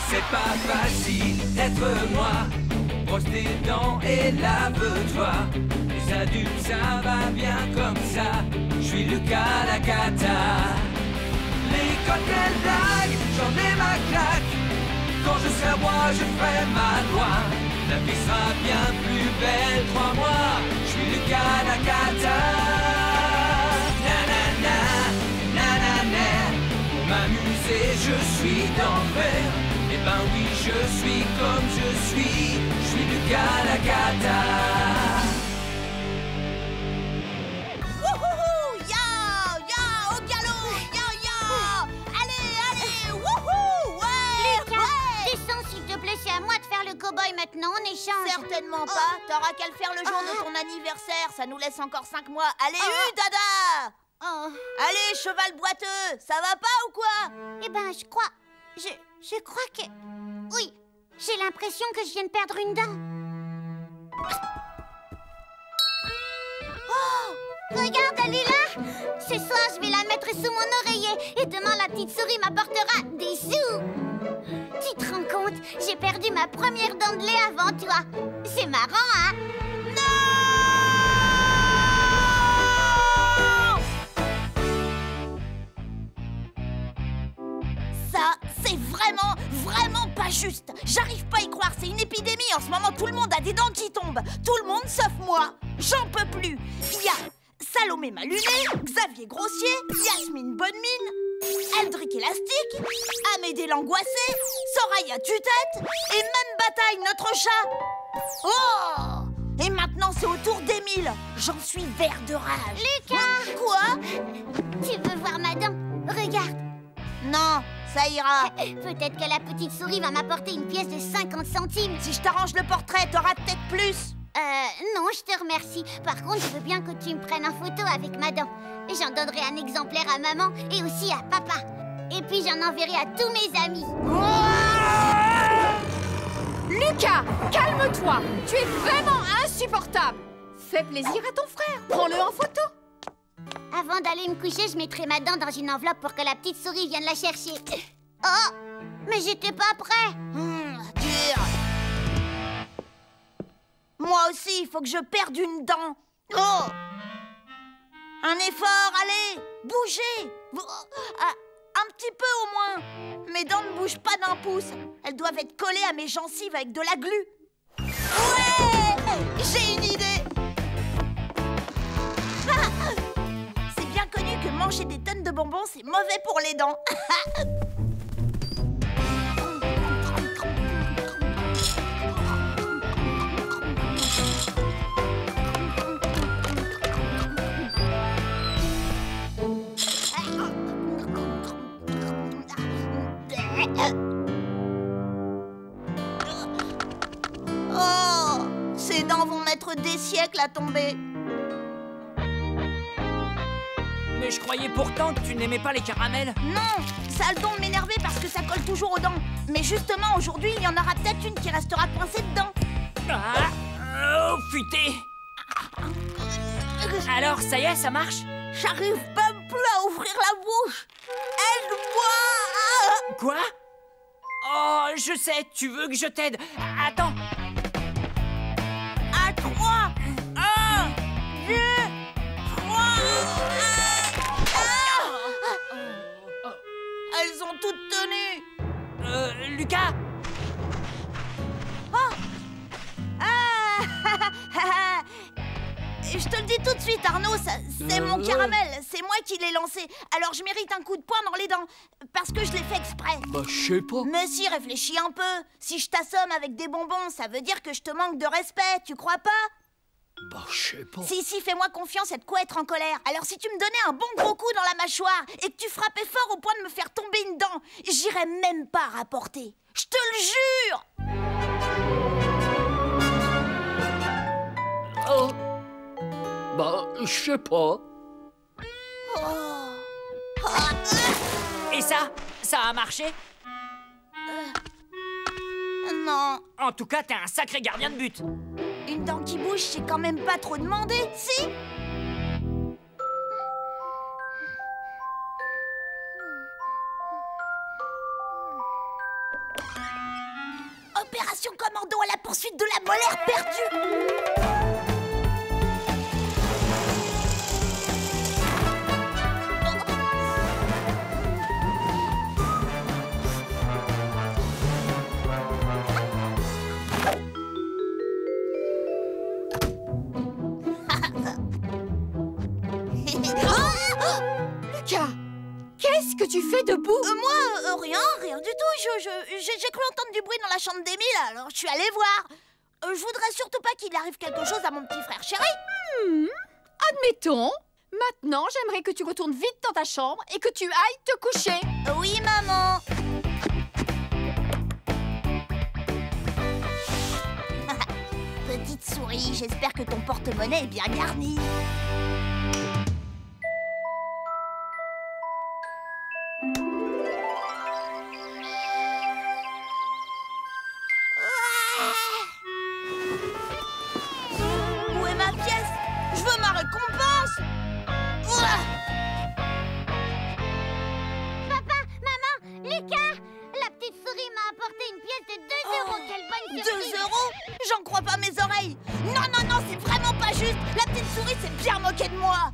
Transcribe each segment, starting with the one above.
C'est pas facile d'être moi. Brosse tes dents et lave-toi. Les adultes, ça va bien comme ça. Je suis Lucas Lacata. Les cocktails blagues, j'en ai ma claque. Quand je serai roi, je ferai ma loi. La vie sera bien plus belle, crois-moi. Je suis Lucas Lacata. Nanana, nanana. Pour m'amuser, je suis d'enfer. Eh ben oui, je suis comme je suis Lucas Lacata. Wouhou! Ya! Ya! Au galop! Ya! Ya! Allez! Allez! Wouhou! Ouais! Lucas, Ouais! descends s'il te plaît, c'est à moi de faire le cow-boy maintenant, on échange. Certainement pas. T'auras qu'à le faire le jour de ton anniversaire. Ça nous laisse encore 5 mois. Allez, Dada! Oh. Allez, cheval boiteux! Ça va pas ou quoi? Eh ben, je crois que... Oui, j'ai l'impression que je viens de perdre une dent. Oh, regarde, elle est là. Ce soir, je vais la mettre sous mon oreiller et demain, la petite souris m'apportera des sous. Tu te rends compte? J'ai perdu ma première dent de lait avant toi. C'est marrant, hein? Ça, c'est vraiment pas juste. J'arrive pas à y croire, c'est une épidémie. En ce moment, tout le monde a des dents qui tombent. Tout le monde sauf moi. J'en peux plus. Il y a Salomé Malunet, Xavier Grossier, Yasmine Bonnemine, Eldrick Élastique, Amédée l'Angoissé, Soraya Tue-Tête et même Bataille, notre chat. Oh! Et maintenant, c'est au tour d'Émile. J'en suis vert de rage. Lucas! Quoi? Tu veux voir ma dent? Regarde. Non, ça ira. Peut-être que la petite souris va m'apporter une pièce de 50 centimes. Si je t'arrange le portrait, t'auras peut-être plus. Non, je te remercie. Par contre, je veux bien que tu me prennes en photo avec ma dent. J'en donnerai un exemplaire à maman et aussi à papa. Et puis j'en enverrai à tous mes amis. Lucas, calme-toi. Tu es vraiment insupportable. Fais plaisir à ton frère. Prends-le en photo. Avant d'aller me coucher, je mettrai ma dent dans une enveloppe pour que la petite souris vienne la chercher. Oh, mais j'étais pas prêt. Dur. Moi aussi, il faut que je perde une dent. Oh! Un effort, allez, bougez. Un petit peu au moins. Mes dents ne bougent pas d'un pouce. Elles doivent être collées à mes gencives avec de la glu. Ouais! J'ai une idée. C'est bien connu que manger des tonnes de bonbons, c'est mauvais pour les dents. Oh, ces dents vont mettre des siècles à tomber. Mais je croyais pourtant que tu n'aimais pas les caramels. Non, ça a le don de m'énerver parce que ça colle toujours aux dents. Mais justement, aujourd'hui, il y en aura peut-être une qui restera coincée dedans. Ah, oh, putain. Alors, ça y est, ça marche? J'arrive même plus à ouvrir la bouche. Aide-moi! Quoi? Oh, je sais, tu veux que je t'aide. Attends. À 3, 1, 2, 3. Elles ont toutes tenu. Lucas? Je te le dis tout de suite, Arnaud, c'est mon caramel. C'est moi qui l'ai lancé. Alors je mérite un coup de poing dans les dents. Parce que je l'ai fait exprès. Bah, je sais pas. Mais si, réfléchis un peu. Si je t'assomme avec des bonbons, ça veut dire que je te manque de respect, tu crois pas? Bah, je sais pas. Si, fais-moi confiance, et de quoi être en colère. Alors si tu me donnais un bon gros coup dans la mâchoire et que tu frappais fort au point de me faire tomber une dent, j'irais même pas rapporter. Je te le jure! Oh. Bah, je sais pas. Et ça a marché? Non. En tout cas, t'es un sacré gardien de but. Une dent qui bouge, c'est quand même pas trop demandé, si? Opération commando à la poursuite de la molaire perdue. Lucas, qu'est-ce que tu fais debout? Moi, rien du tout. J'ai cru entendre du bruit dans la chambre d'Émile, alors je suis allée voir. Je voudrais surtout pas qu'il arrive quelque chose à mon petit frère chéri. Admettons. Maintenant, j'aimerais que tu retournes vite dans ta chambre et que tu ailles te coucher. Oui, maman. Petite souris, j'espère que ton porte-monnaie est bien garni. Où est ma pièce? Je veux ma récompense. Papa, maman, Lucas, la petite souris m'a apporté une pièce de 2 euros. Quelle bonne surprise! 2 euros? J'en crois pas mes oreilles. Non, c'est vraiment pas juste. La petite souris s'est bien moquée de moi.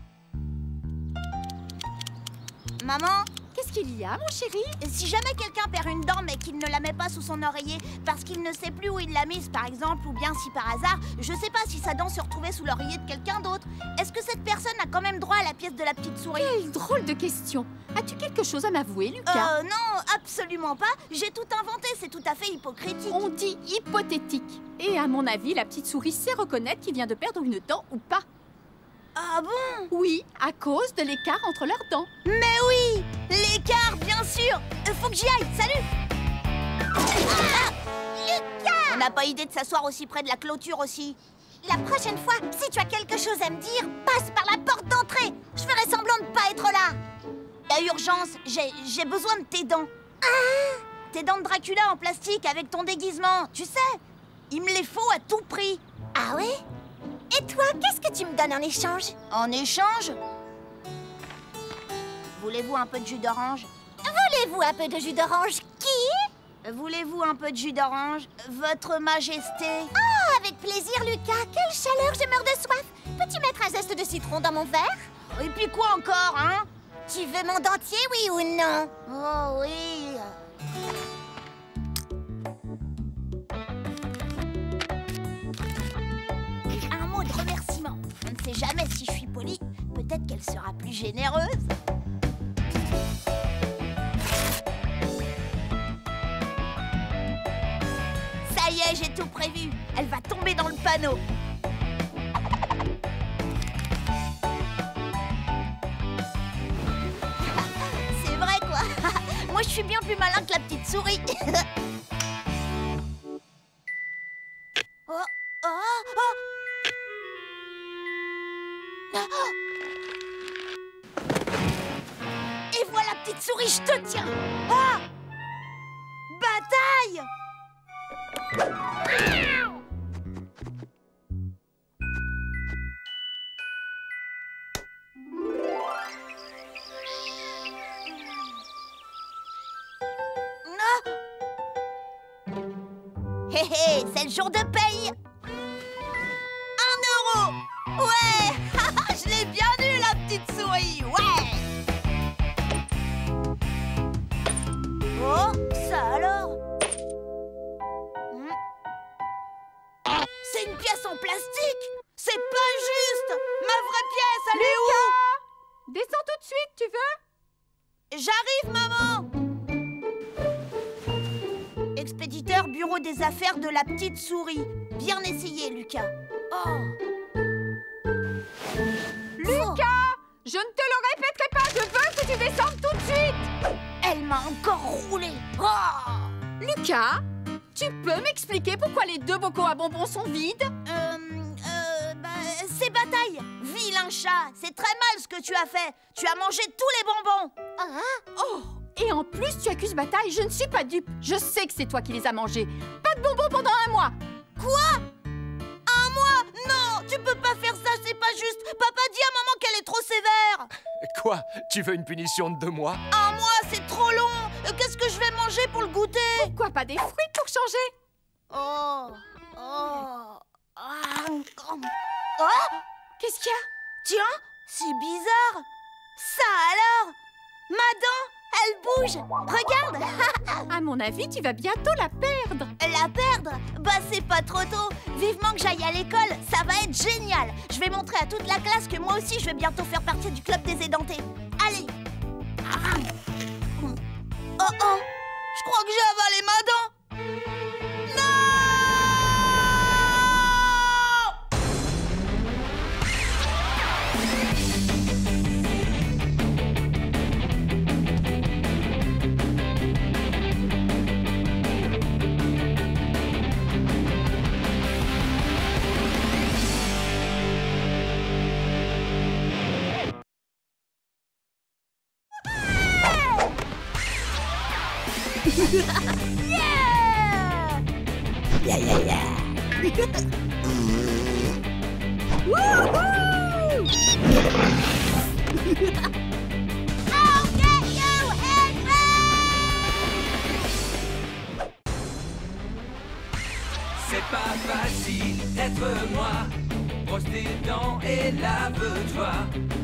Maman, Qu'est-ce qu'il y a, mon chéri? si jamais quelqu'un perd une dent mais qu'il ne la met pas sous son oreiller parce qu'il ne sait plus où il l'a mise par exemple, ou bien si par hasard, je sais pas si sa dent se retrouvait sous l'oreiller de quelqu'un d'autre, est-ce que cette personne a quand même droit à la pièce de la petite souris? Quelle drôle de question. As-tu quelque chose à m'avouer, Lucas? Non, absolument pas. J'ai tout inventé, c'est tout à fait hypocritique. On dit hypothétique. Et à mon avis, la petite souris sait reconnaître qu'il vient de perdre une dent ou pas. Ah bon? Oui, à cause de l'écart entre leurs dents. Mais oui! L'écart, bien sûr! Faut que j'y aille, salut! Lucas! On n'a pas idée de s'asseoir aussi près de la clôture aussi. La prochaine fois, si tu as quelque chose à me dire, passe par la porte d'entrée. Je ferai semblant de pas être là. La urgence, j'ai besoin de tes dents. Tes dents de Dracula en plastique avec ton déguisement, tu sais. Il me les faut à tout prix. Ah ouais? Et toi, qu'est-ce que tu me donnes en échange? En échange? Voulez-vous un peu de jus d'orange? Voulez-vous un peu de jus d'orange? Qui? Voulez-vous un peu de jus d'orange? Votre Majesté. Ah, avec plaisir, Lucas. Quelle chaleur, je meurs de soif. Peux-tu mettre un zeste de citron dans mon verre? Et puis quoi encore, hein? Tu veux mon dentier, oui ou non? Oh oui. Un mot de remerciement. On ne sait jamais si je suis polie. Peut-être qu'elle sera plus généreuse. Ça y est, j'ai tout prévu. Elle va tomber dans le panneau. C'est vrai, quoi. Moi, je suis bien plus malin que la petite souris. Oh, oh, oh. Et voilà, petite souris, je te tiens. Ah! Bataille! Hé hé, c'est le jour de paye. 1 euro. Ouais. Je l'ai bien eu, la petite souris. Ouais. Oh, ça alors. C'est une pièce en plastique. C'est pas juste. Ma vraie pièce, elle est où? Descends tout de suite, tu veux? J'arrive, maman. Expéditeur, bureau des affaires de la petite souris. Bien essayé, Lucas. Oh. Lucas! Je ne te le répéterai pas, je veux que tu descendes tout de suite! Elle m'a encore roulé. Oh. Lucas, tu peux m'expliquer pourquoi les 2 bocaux à bonbons sont vides? C'est Bataille. Vilain chat, c'est très mal ce que tu as fait. Tu as mangé tous les bonbons. Oh! Et en plus, tu accuses Bataille, je ne suis pas dupe. Je sais que c'est toi qui les as mangés. Pas de bonbons pendant 1 mois. Quoi? 1 mois? Non, tu peux pas faire ça, c'est pas juste. Papa dit à maman qu'elle est trop sévère. Quoi? Tu veux une punition de 2 mois? 1 mois, c'est trop long. Qu'est-ce que je vais manger pour le goûter? Pourquoi pas des fruits pour changer? Oh. Qu'est-ce qu'il y a? Tiens, c'est bizarre. Ça alors? Ma dent, elle bouge. Regarde. À mon avis, tu vas bientôt la perdre. La perdre? Bah c'est pas trop tôt. Vivement que j'aille à l'école, ça va être génial. Je vais montrer à toute la classe que moi aussi je vais bientôt faire partie du club des édentés. Allez. Oh, je crois que j'ai avalé ma dent. C'est pas facile d'être moi. Brosse tes dents et lave-toi.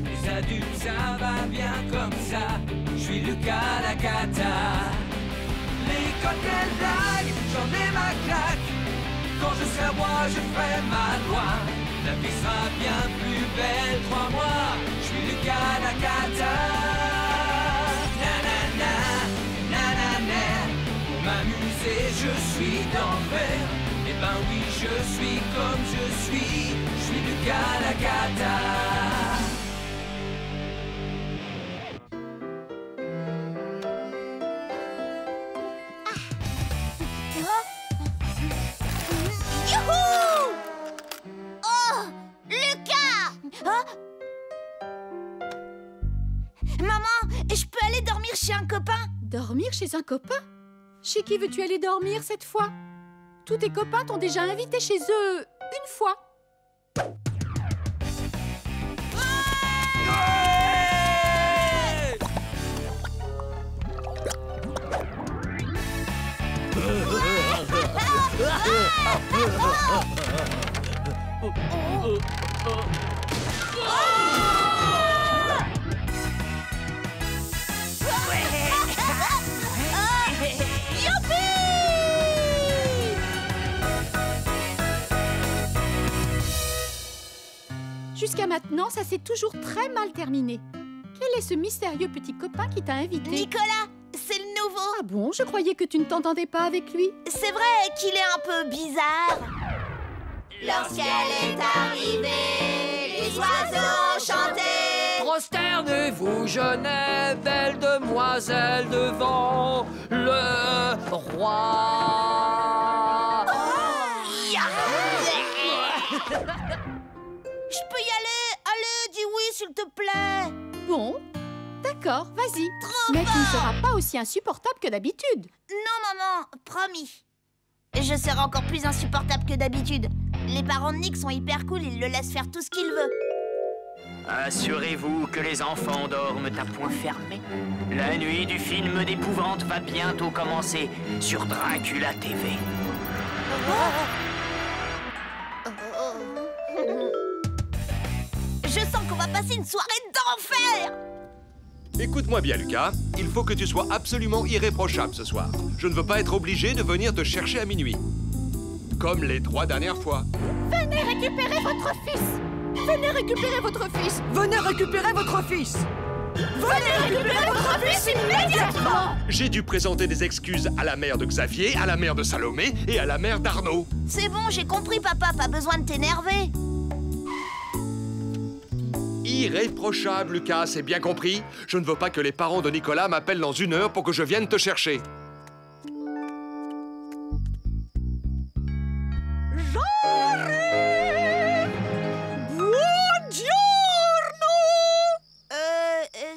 Les adultes, ça va bien comme ça. Je suis Lucas la cata. L'école, quelle blague, j'en ai ma claque. Quand je serai roi, je ferai ma loi. La vie sera bien plus belle, crois-moi. Je suis Lucas la cata. Nanana, nanana. Pour m'amuser, je suis d'enfer. Eh ben oui, je suis comme je suis Lucas la cata. Youhou! Oh, Lucas! Maman, je peux aller dormir chez un copain? Dormir chez un copain? Chez qui veux-tu aller dormir cette fois? Tous tes copains t'ont déjà invité chez eux une fois. Jusqu'à maintenant, ça s'est toujours très mal terminé. Quel est ce mystérieux petit copain qui t'a invité? Nicolas, c'est le nouveau. Ah bon, je croyais que tu ne t'entendais pas avec lui. C'est vrai qu'il est un peu bizarre. Lorsqu'elle est arrivée, les oiseaux ont chanté. Prosternez-vous, jeunesse, belle demoiselle, devant le roi. Je peux y aller? Allez, dis oui, s'il te plaît. Bon, d'accord, vas-y. Trop Mais tu ne fort. seras pas aussi insupportable que d'habitude. Non, maman, promis. Je serai encore plus insupportable que d'habitude. Les parents de Nick sont hyper cool, ils le laissent faire tout ce qu'il veut. Assurez-vous que les enfants dorment à point fermé. La nuit du film d'épouvante va bientôt commencer sur Dracula TV. Je sens qu'on va passer une soirée d'enfer. Écoute-moi bien, Lucas. Il faut que tu sois absolument irréprochable ce soir. Je ne veux pas être obligé de venir te chercher à minuit. Comme les 3 dernières fois. Venez récupérer votre fils. Venez récupérer votre fils. Venez récupérer votre fils! Venez récupérer votre fils immédiatement. J'ai dû présenter des excuses à la mère de Xavier, à la mère de Salomé et à la mère d'Arnaud. C'est bon, j'ai compris, papa, pas besoin de t'énerver. Irréprochable, Lucas, c'est bien compris. Je ne veux pas que les parents de Nicolas m'appellent dans 1 heure pour que je vienne te chercher.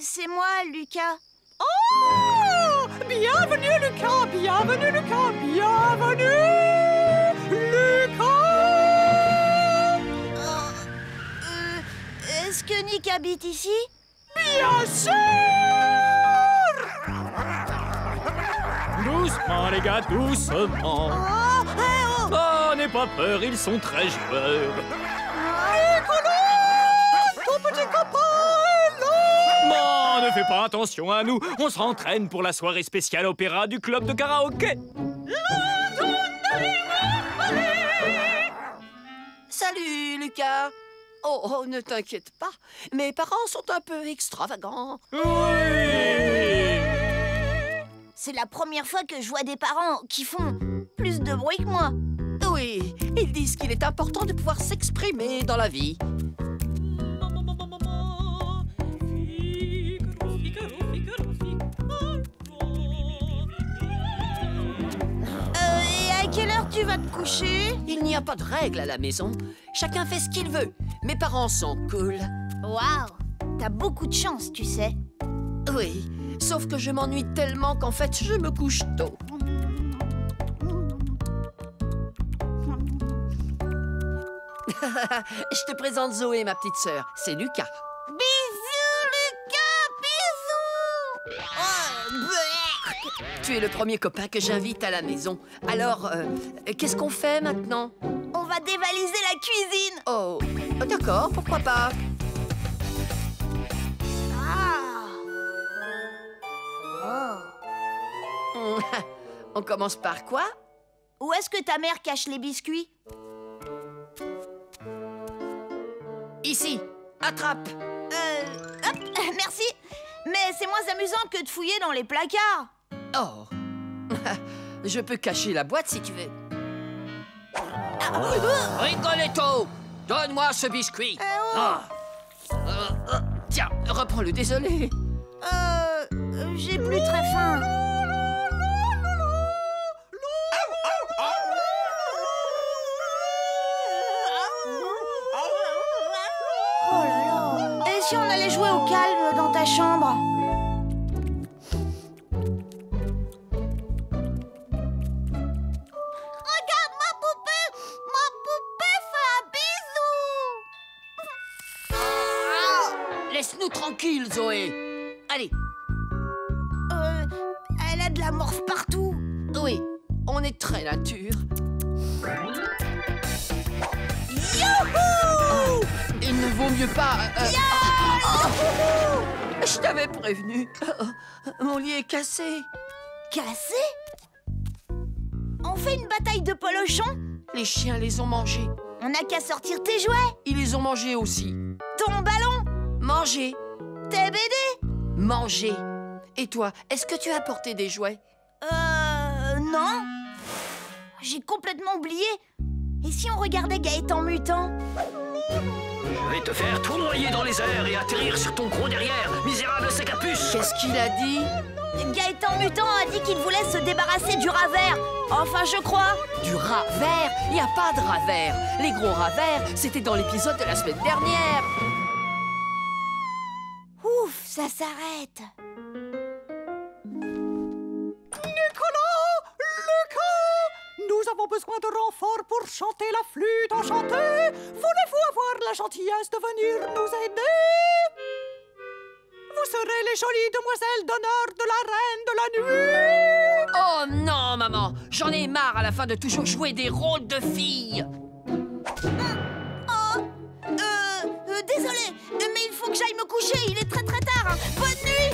C'est moi, Lucas. Oh! Bienvenue, Lucas! Bienvenue, Lucas! Bienvenue, Lucas! Est-ce que Nick habite ici? Bien sûr! Doucement, les gars, doucement. Oh, n'aie pas peur, ils sont très joueurs. Ton petit copain est là! Non, ne fais pas attention à nous. On s'entraîne pour la soirée spéciale opéra du club de karaoké. Salut, Lucas. Oh, ne t'inquiète pas. Mes parents sont un peu extravagants. Oui! C'est la première fois que je vois des parents qui font plus de bruit que moi. Oui, ils disent qu'il est important de pouvoir s'exprimer dans la vie. Et à quelle heure tu vas te coucher? Il n'y a pas de règle à la maison. Chacun fait ce qu'il veut. Mes parents sont cool. Waouh, t'as beaucoup de chance, tu sais. Oui, sauf que je m'ennuie tellement qu'en fait, je me couche tôt. Je te présente Zoé, ma petite sœur. C'est Lucas. Bisous, Lucas, bisous. Tu es le premier copain que j'invite à la maison. Alors, qu'est-ce qu'on fait maintenant? On va dévaliser la cuisine. Oh, d'accord, pourquoi pas? On commence par quoi? Où est-ce que ta mère cache les biscuits? Ici, attrape. Hop, merci. Mais c'est moins amusant que de fouiller dans les placards. Oh, je peux cacher la boîte si tu veux. Rigoletto, donne-moi ce biscuit. Tiens, reprends-le, désolé. J'ai plus très faim. Oh là là. Et si on allait jouer au calme dans ta chambre? Regarde ma poupée! Ma poupée fait un bisou! Laisse-nous tranquilles, Zoé. Allez. Elle a de la morphe partout. Oui, on est très nature. Youhou! Il ne vaut mieux pas... Je t'avais prévenu. Mon lit est cassé. Cassé? On fait une bataille de polochons? Les chiens les ont mangés. On n'a qu'à sortir tes jouets. Ils les ont mangés aussi. Ton ballon? Mangés. Tes BD? Mangés. Et toi, est-ce que tu as apporté des jouets? Non. J'ai complètement oublié. Et si on regardait Gaëtan Mutant? Je vais te faire tournoyer dans les airs et atterrir sur ton gros derrière, misérable sacapuce. Qu'est-ce qu'il a dit? Gaëtan Mutant a dit qu'il voulait se débarrasser du rat vert. Enfin, je crois. Du rat vert? Il n'y a pas de rat vert. Les gros rats verts, c'était dans l'épisode de la semaine dernière. Ouf, ça s'arrête. Nous avons besoin de renforts pour chanter la flûte enchantée. Voulez-vous avoir la gentillesse de venir nous aider? Vous serez les jolies demoiselles d'honneur de la Reine de la Nuit. Oh non, maman. J'en ai marre à la fin de toujours jouer des rôles de filles. Désolée, mais il faut que j'aille me coucher. Il est très très tard. Bonne nuit.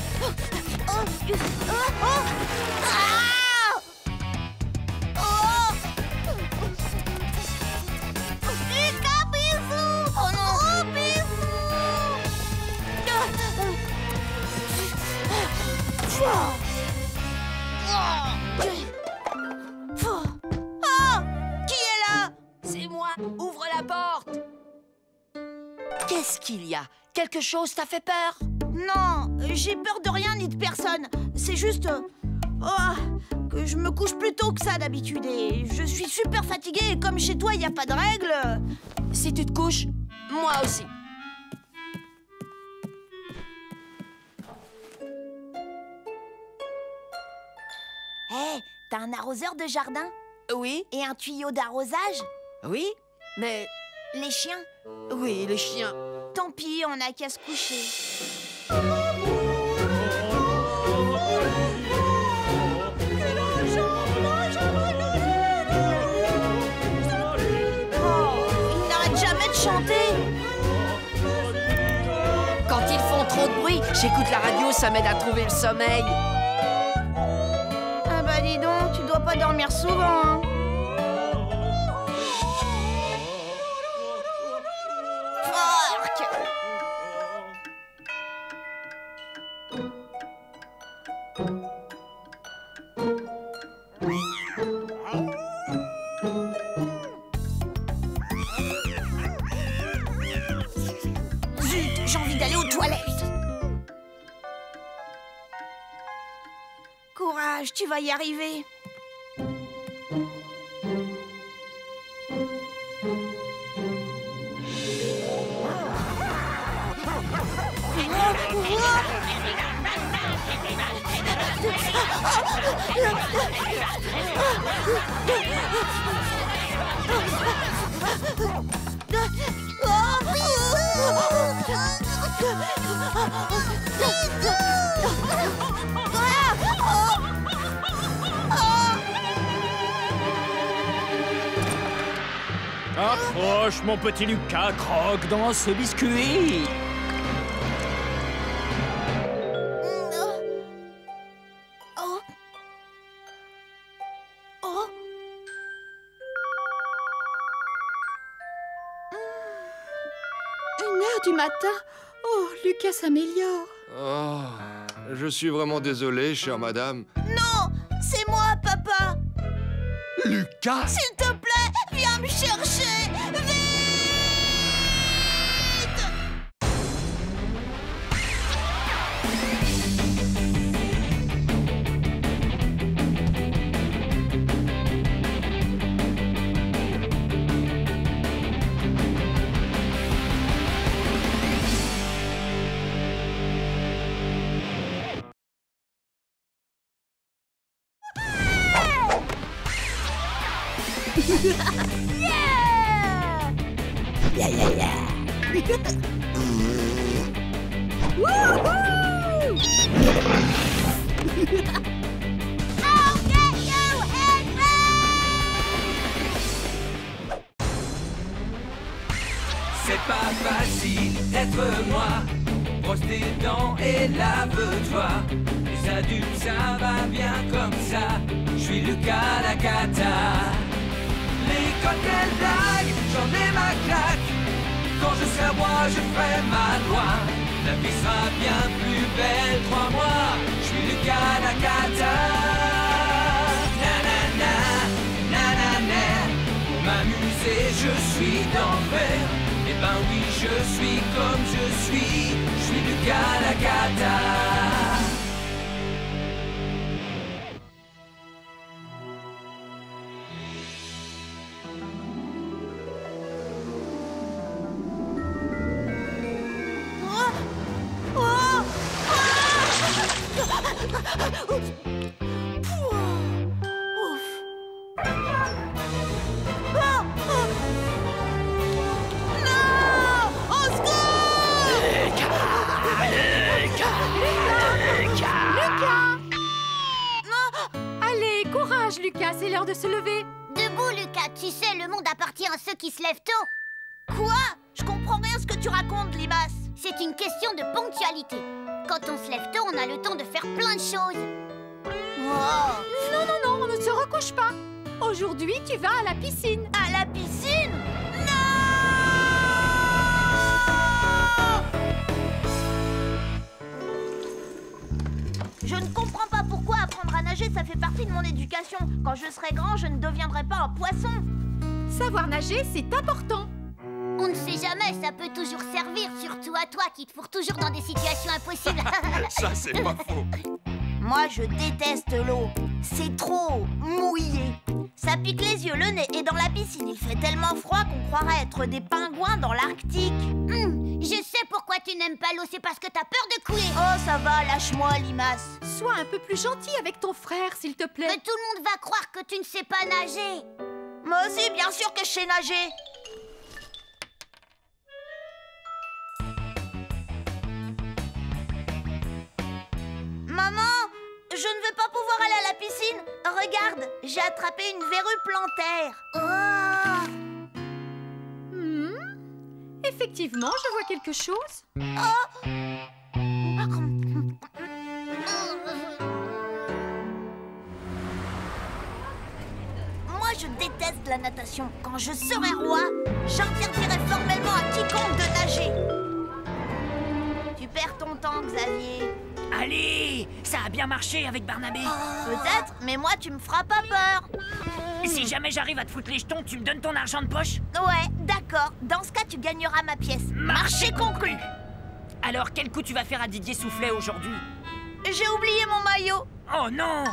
Lucas, bisous! Oh non! Oh, bisous! Oh! Qui est là? C'est moi. Ouvre la porte. Qu'est-ce qu'il y a? Quelque chose t'a fait peur? Non, j'ai peur de rien ni de personne. C'est juste... que je me couche plus tôt que ça d'habitude. Et je suis super fatiguée. Et comme chez toi, il n'y a pas de règles... Si tu te couches, moi aussi. Hé, t'as un arroseur de jardin? Oui, Et un tuyau d'arrosage? oui, mais... Les chiens? Oui, les chiens. Tant pis, on n'a qu'à se coucher. J'écoute la radio, ça m'aide à trouver le sommeil. Ah bah dis donc, tu dois pas dormir souvent, hein. Fork. Zut, j'ai envie d'aller aux toilettes. Courage, tu vas y arriver. Approche, mon petit Lucas, croque dans ce biscuit. Oh. Oh. 1h du matin. Oh, Lucas s'améliore. Oh, je suis vraiment désolé, chère madame. Non, c'est moi, papa. Lucas! S'il te plaît, viens me chercher. Vite! C'est pas facile d'être moi. Brosse tes dents et lave-toi. Les adultes, ça va bien comme ça. Je suis Lucas la cata. L'école, quelle blague, j'en ai ma claque. Quand je serai roi, je ferai ma loi. La vie sera bien plus belle, crois-moi. Je suis Lucas la cata. Nanana, nanana. Pour m'amuser, je suis d'enfer. Eh ben oui, je suis comme je suis Lucas la cata. Allez, courage, Lucas, c'est l'heure de se lever. Debout, Lucas, tu sais, le monde appartient à ceux qui se lèvent tôt. Quoi? Je comprends rien ce que tu racontes, Limace. C'est une question de ponctualité. Quand on se lève tôt, on a le temps de faire plein de choses. Oh. Non, non, non, on ne se recouche pas. Aujourd'hui, tu vas à la piscine. À la piscine? Non! Je ne comprends pas pourquoi apprendre à nager, ça fait partie de mon éducation. Quand je serai grand, je ne deviendrai pas un poisson. Savoir nager, c'est important. On ne sait jamais, ça peut toujours servir, surtout à toi qui te fourre toujours dans des situations impossibles. Ça, c'est pas faux. Moi, je déteste l'eau. C'est trop mouillé. Ça pique les yeux, le nez, et dans la piscine, il fait tellement froid qu'on croirait être des pingouins dans l'Arctique. Je sais pourquoi tu n'aimes pas l'eau, c'est parce que t'as peur de couler. Oh, ça va, lâche-moi, Limace. Sois un peu plus gentil avec ton frère, s'il te plaît. Mais tout le monde va croire que tu ne sais pas nager. Moi aussi, bien sûr que je sais nager. Maman, je ne veux pas pouvoir aller à la piscine. Regarde, j'ai attrapé une verrue plantaire. Effectivement, je vois quelque chose. Oh. je déteste la natation. Quand je serai roi, j'interdirai formellement à quiconque de nager. Tu perds ton temps, Xavier. Allez, ça a bien marché avec Barnabé. Peut-être, mais moi, tu me feras pas peur. Si jamais j'arrive à te foutre les jetons, tu me donnes ton argent de poche? Ouais, d'accord. Dans ce cas, tu gagneras ma pièce. Marché conclu. Alors, quel coup tu vas faire à Didier Soufflet aujourd'hui? J'ai oublié mon maillot. Oh non!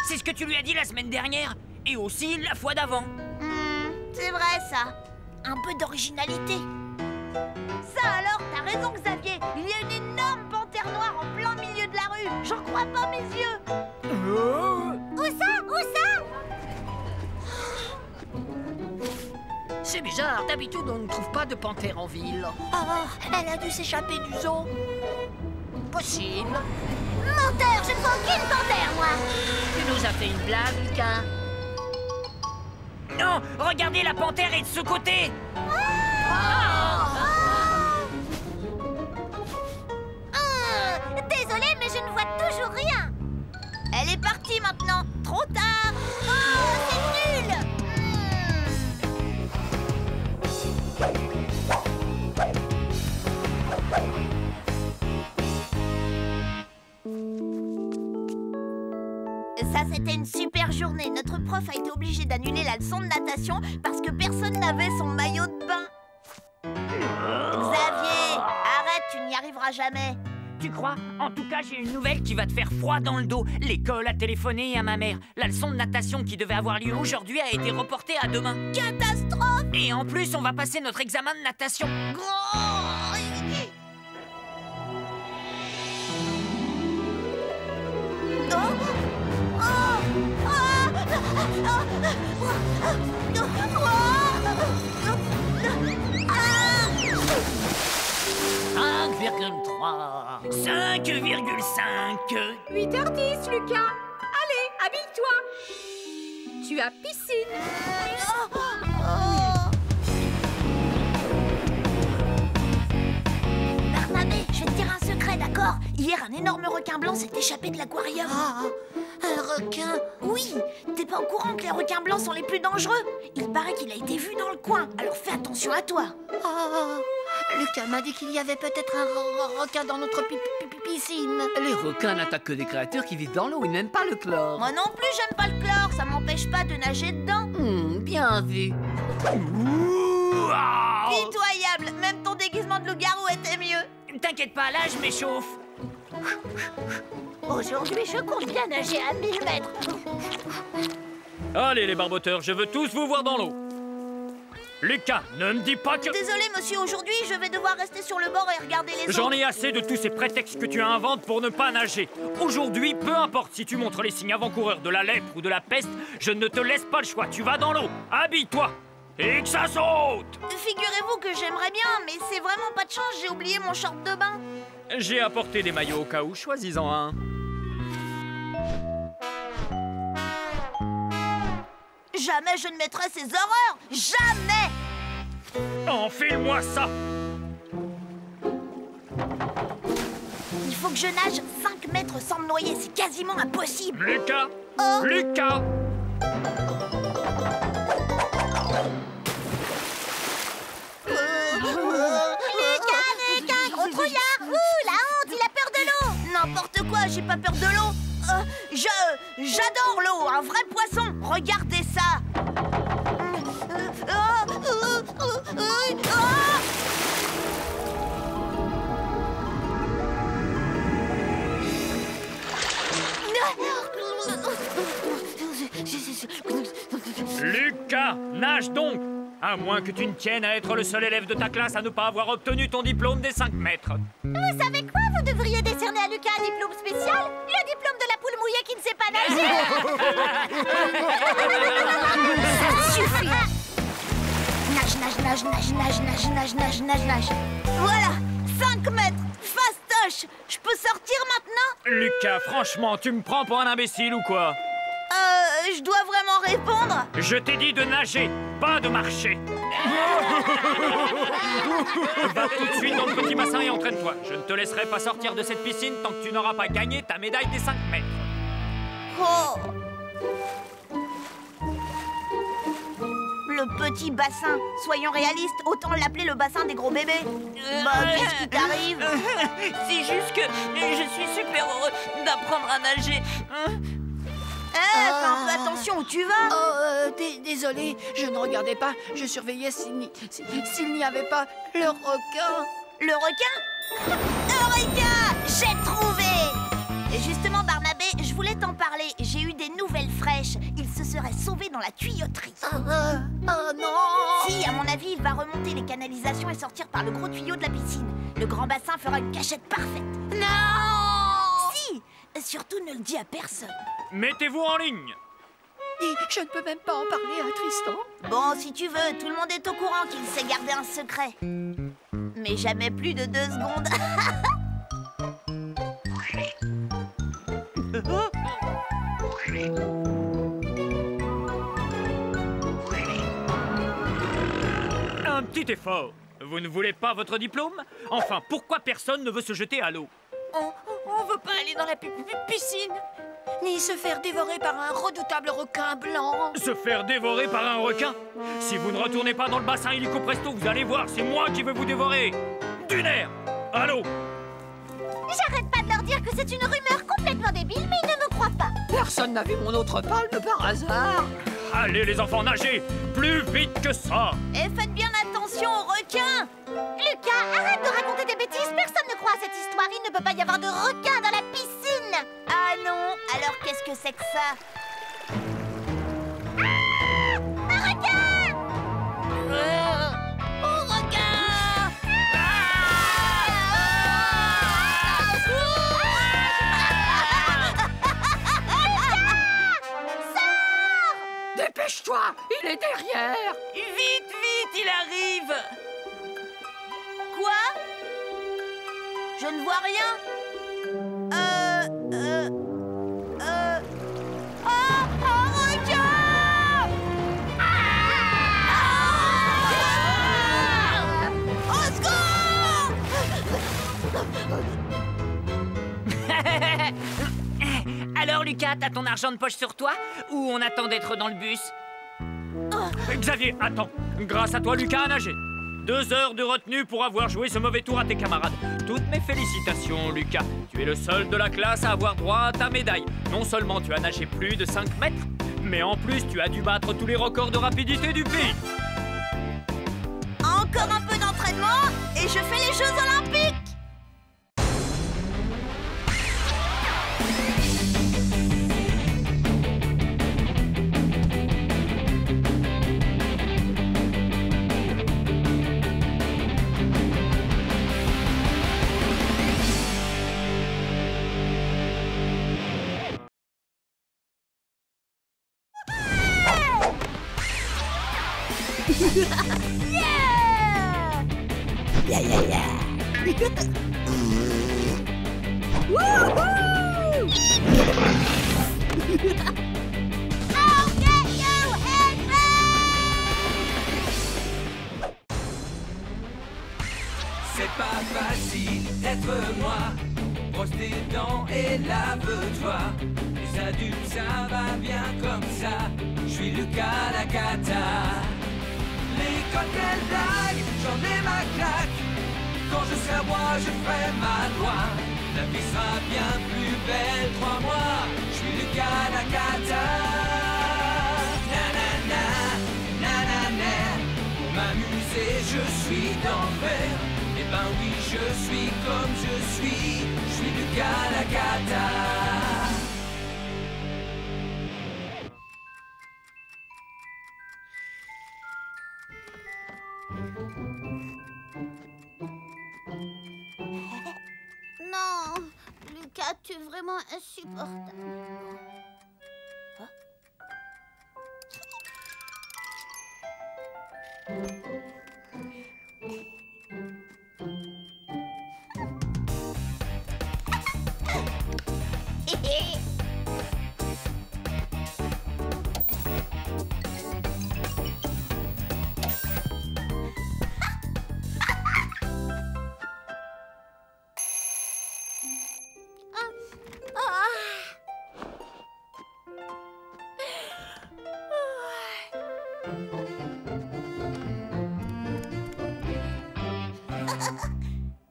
C'est ce que tu lui as dit la semaine dernière, et aussi la fois d'avant. C'est vrai, ça. Un peu d'originalité. Ça alors, t'as raison, Xavier. Il y a une énorme panthère noire en plein milieu de la rue. J'en crois pas mes yeux. Où ça? Où ça? C'est bizarre, d'habitude on ne trouve pas de panthère en ville. Oh, elle a dû s'échapper du zoo. Possible. Menteur, je ne vois aucune panthère, moi. Tu nous as fait une blague, Lucas. Non, regardez, la panthère est de ce côté. Désolée, mais je ne vois toujours rien. Elle est partie maintenant. Trop tard. Oh, c'est nul. Ça, c'était une super journée. Notre prof a été obligé d'annuler la leçon de natation parce que personne n'avait son maillot de bain. Xavier, arrête, tu n'y arriveras jamais. Tu crois? En tout cas, j'ai une nouvelle qui va te faire froid dans le dos. L'école a téléphoné à ma mère. La leçon de natation qui devait avoir lieu aujourd'hui a été reportée à demain. Catastrophe! Et en plus, on va passer notre examen de natation. Ah 5,5. 8h10, Lucas. Allez, habille-toi. Tu as piscine. Barnabé, je vais te dire un secret, d'accord? Hier, un énorme requin blanc s'est échappé de l'aquarium. Un requin? Oui. T'es pas au courant que les requins blancs sont les plus dangereux? Il paraît qu'il a été vu dans le coin, alors fais attention à toi. Lucas m'a dit qu'il y avait peut-être un requin dans notre piscine. Les requins n'attaquent que des créatures qui vivent dans l'eau, ils n'aiment pas le chlore. Moi non plus, j'aime pas le chlore, ça m'empêche pas de nager dedans. Bien vu. Pitoyable, même ton déguisement de loup-garou était mieux. T'inquiète pas, là, je m'échauffe. Aujourd'hui, je compte bien nager à 1000 mètres. Allez, les barboteurs, je veux tous vous voir dans l'eau. Lucas, ne me dis pas que... Désolé, monsieur, aujourd'hui, je vais devoir rester sur le bord et regarder les autres. J'en ai assez de tous ces prétextes que tu inventes pour ne pas nager. Aujourd'hui, peu importe si tu montres les signes avant-coureurs de la lèpre ou de la peste, je ne te laisse pas le choix. Tu vas dans l'eau, habille-toi et que ça saute. Figurez-vous que j'aimerais bien, mais c'est vraiment pas de chance, j'ai oublié mon short de bain. J'ai apporté des maillots au cas où, choisis-en un. Jamais je ne mettrai ces horreurs. Jamais. Enfile-moi ça. Il faut que je nage 5 mètres sans me noyer, c'est quasiment impossible. Lucas. Oh. Lucas. Lucas, gros trouillard. Ouh, la honte, il a peur de l'eau. N'importe quoi, j'ai pas peur de l'eau. J'adore l'eau, un vrai poisson. Regardez ça. Lucas, nage donc. À moins que tu ne tiennes à être le seul élève de ta classe à ne pas avoir obtenu ton diplôme des 5 mètres. Vous savez quoi? Vous devriez décerner à Lucas un diplôme spécial. Le diplôme de la poule mouillée qui ne sait pas nager. Ça suffit. Nage. Voilà, 5 mètres, fastoche. Je peux sortir maintenant? Lucas, franchement, tu me prends pour un imbécile ou quoi? Je dois vraiment répondre? Je t'ai dit de nager, pas de marcher. Va tout de suite dans le petit bassin et entraîne-toi. Je ne te laisserai pas sortir de cette piscine tant que tu n'auras pas gagné ta médaille des 5 mètres. Oh. petit bassin. Soyons réalistes, autant l'appeler le bassin des gros bébés. Qu'est-ce qui t'arrive? C'est juste que je suis super heureux d'apprendre à nager. Fais un peu attention où tu vas. Oh, désolé, je ne regardais pas. Je surveillais s'il n'y avait pas le requin. Le requin? Eureka! J'ai trouvé! Et justement, Barnabé, je voulais t'en parler. J'ai eu des nouvelles fraîches. Il se serait sauvé dans la tuyauterie. Oh non! Si, à mon avis, il va remonter les canalisations et sortir par le gros tuyau de la piscine. Le grand bassin fera une cachette parfaite. Non! Si! Surtout ne le dis à personne. Mettez-vous en ligne. Et je ne peux même pas en parler à Tristan. Bon, si tu veux, tout le monde est au courant qu'il sait garder un secret. Mais jamais plus de 2 secondes. Un petit effort. Vous ne voulez pas votre diplôme? Enfin, pourquoi personne ne veut se jeter à l'eau? On veut pas aller dans la piscine, ni se faire dévorer par un redoutable requin blanc. Se faire dévorer par un requin? Si vous ne retournez pas dans le bassin illico presto, vous allez voir, c'est moi qui vais vous dévorer. Du nerf! Allô? J'arrête pas de leur dire que c'est une rumeur complètement débile, mais ils ne me croient pas. Personne n'a vu mon autre palme par hasard. Allez les enfants, nagez! Plus vite que ça! Et faites bien attention aux requins. Lucas, arrête de raconter des bêtises. Personne ne croit à cette histoire. Il ne peut pas y avoir de requin dans la piscine. Ah non? Alors qu'est-ce que c'est que ça? Un requin! Oh, requin! Dépêche-toi, il est derrière. Vite, vite, il arrive! Quoi? Je ne vois rien. Oh, requin! Au secours! Alors Lucas, t'as ton argent de poche sur toi? Ou on attend d'être dans le bus? Xavier, attends. Grâce à toi, Lucas a nagé. 2 heures de retenue pour avoir joué ce mauvais tour à tes camarades. Toutes mes félicitations, Lucas. Tu es le seul de la classe à avoir droit à ta médaille. Non seulement tu as nagé plus de 5 mètres, mais en plus tu as dû battre tous les records de rapidité du pays. Encore un peu d'entraînement et je fais les Jeux Olympiques! C'est pas facile d'être moi. Brosse tes dents et lave-toi. Les adultes, ça va bien comme ça. Je suis Lucas la cata. L'école, quelle blague, j'en ai ma claque. Quand je serai roi, je ferai ma loi. La vie sera bien plus belle, crois-moi. Je suis Lucas la cata. Nanana, nanana. Pour m'amuser, je suis d'enfer. Eh ben oui, je suis comme je suis Lucas la cata. Non, Lucas, tu es vraiment insupportable.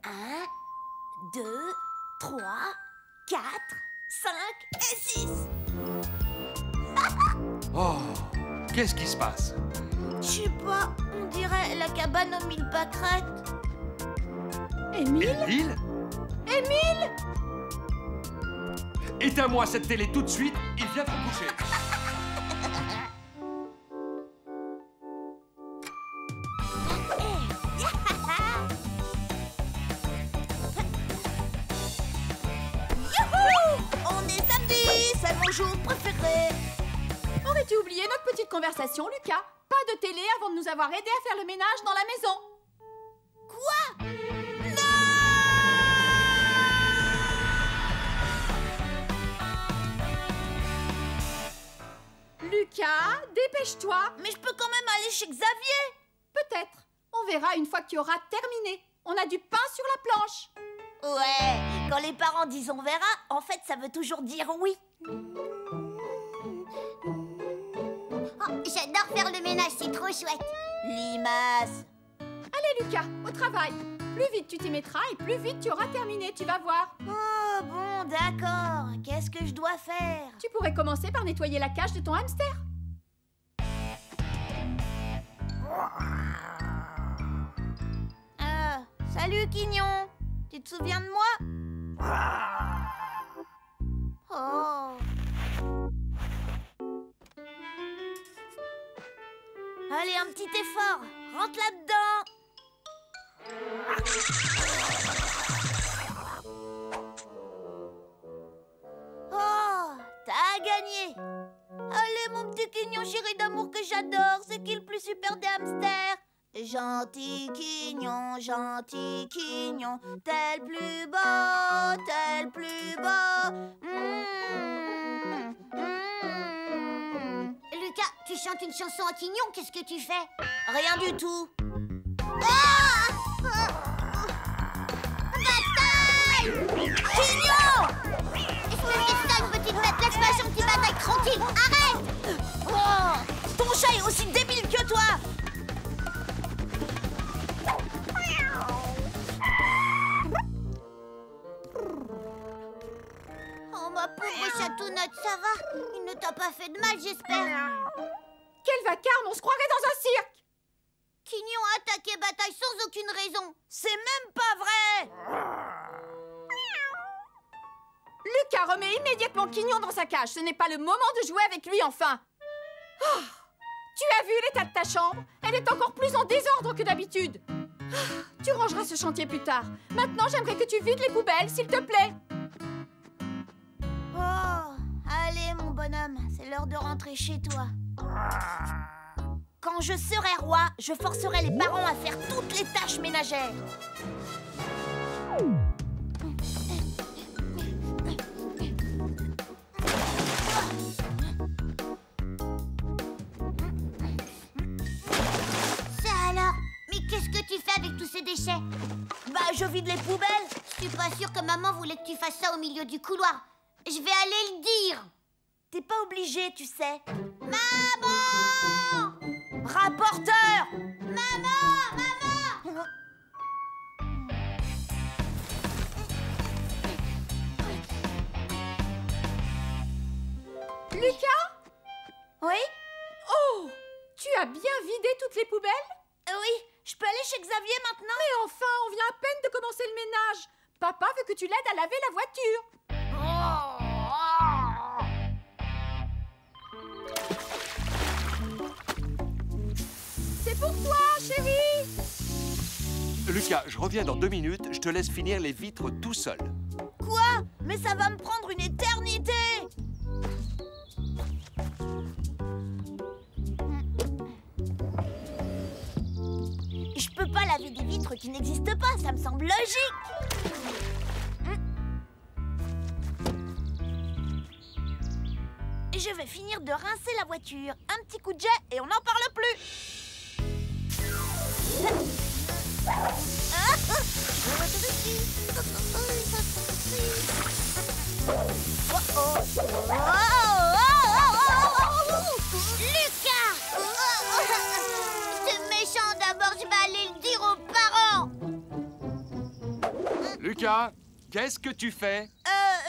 Un, 2, 3, 4, 5 et 6. Oh, qu'est-ce qui se passe? Je sais pas, on dirait la cabane aux 1000 pâquerettes. Émile? Émile? Émile? Éteins-moi cette télé tout de suite, il vient de se coucher. On est samedi, c'est mon jour préféré. Aurais-tu oublié notre petite conversation, Lucas? Pas de télé avant de nous avoir aidé à faire le ménage dans la maison. Quoi? Lucas, dépêche-toi. Mais je peux quand même aller chez Xavier. Peut-être. On verra une fois que tu auras terminé. On a du pain sur la planche. Ouais, quand les parents disent on verra, en fait ça veut toujours dire oui. Oh, j'adore faire le ménage, c'est trop chouette. Limace. Allez, Lucas, au travail. Plus vite tu t'y mettras et plus vite tu auras terminé, tu vas voir. Oh bon, d'accord. Qu'est-ce que je dois faire? Tu pourrais commencer par nettoyer la cage de ton hamster. Salut Quignon. Tu te souviens de moi? Oh. Allez, un petit effort. Rentre là-dedans. Oh, t'as gagné. Allez, mon petit Quignon chéri d'amour que j'adore. C'est qui le plus super des hamsters? Gentil Quignon, t'es le plus beau, t'es le plus beau. Lucas, tu chantes une chanson à Quignon, qu'est-ce que tu fais? Rien du tout. Bataille! Quignon! Espèce de sale petite bête, laisse ma gentille bataille tranquille, arrête! Oh, ton chat est aussi débile que toi. Oh ma pauvre chatounette, ça va? Il ne t'a pas fait de mal, j'espère. Quel vacarme, on se croirait dans un cirque. Quignon a attaqué Bataille sans aucune raison. C'est même pas vrai. Lucas, remets immédiatement Quignon dans sa cage. Ce n'est pas le moment de jouer avec lui, enfin. Oh, tu as vu l'état de ta chambre? Elle est encore plus en désordre que d'habitude. Oh, tu rangeras ce chantier plus tard. Maintenant, j'aimerais que tu vides les poubelles, s'il te plaît. Oh, allez mon bonhomme, c'est l'heure de rentrer chez toi. Quand je serai roi, je forcerai les parents à faire toutes les tâches ménagères. Ça alors? Mais qu'est-ce que tu fais avec tous ces déchets? Bah, je vide les poubelles. Je suis pas sûre que maman voulait que tu fasses ça au milieu du couloir. Je vais aller le dire. T'es pas obligé, tu sais. Maman! Rapporteur! Maman! Maman! Lucas? Oui? Oh, tu as bien vidé toutes les poubelles? Oui, je peux aller chez Xavier maintenant? Mais enfin, on vient à peine de commencer le ménage. Papa veut que tu l'aides à laver la voiture. C'est pour toi, chérie. Lucas, je reviens dans 2 minutes, je te laisse finir les vitres tout seul. Quoi? Mais ça va me prendre une éternité! Je peux pas laver des vitres qui n'existent pas, ça me semble logique! Je vais finir de rincer la voiture. Un petit coup de jet et on n'en parle plus! Lucas! Lucas, qu'est-ce que tu fais?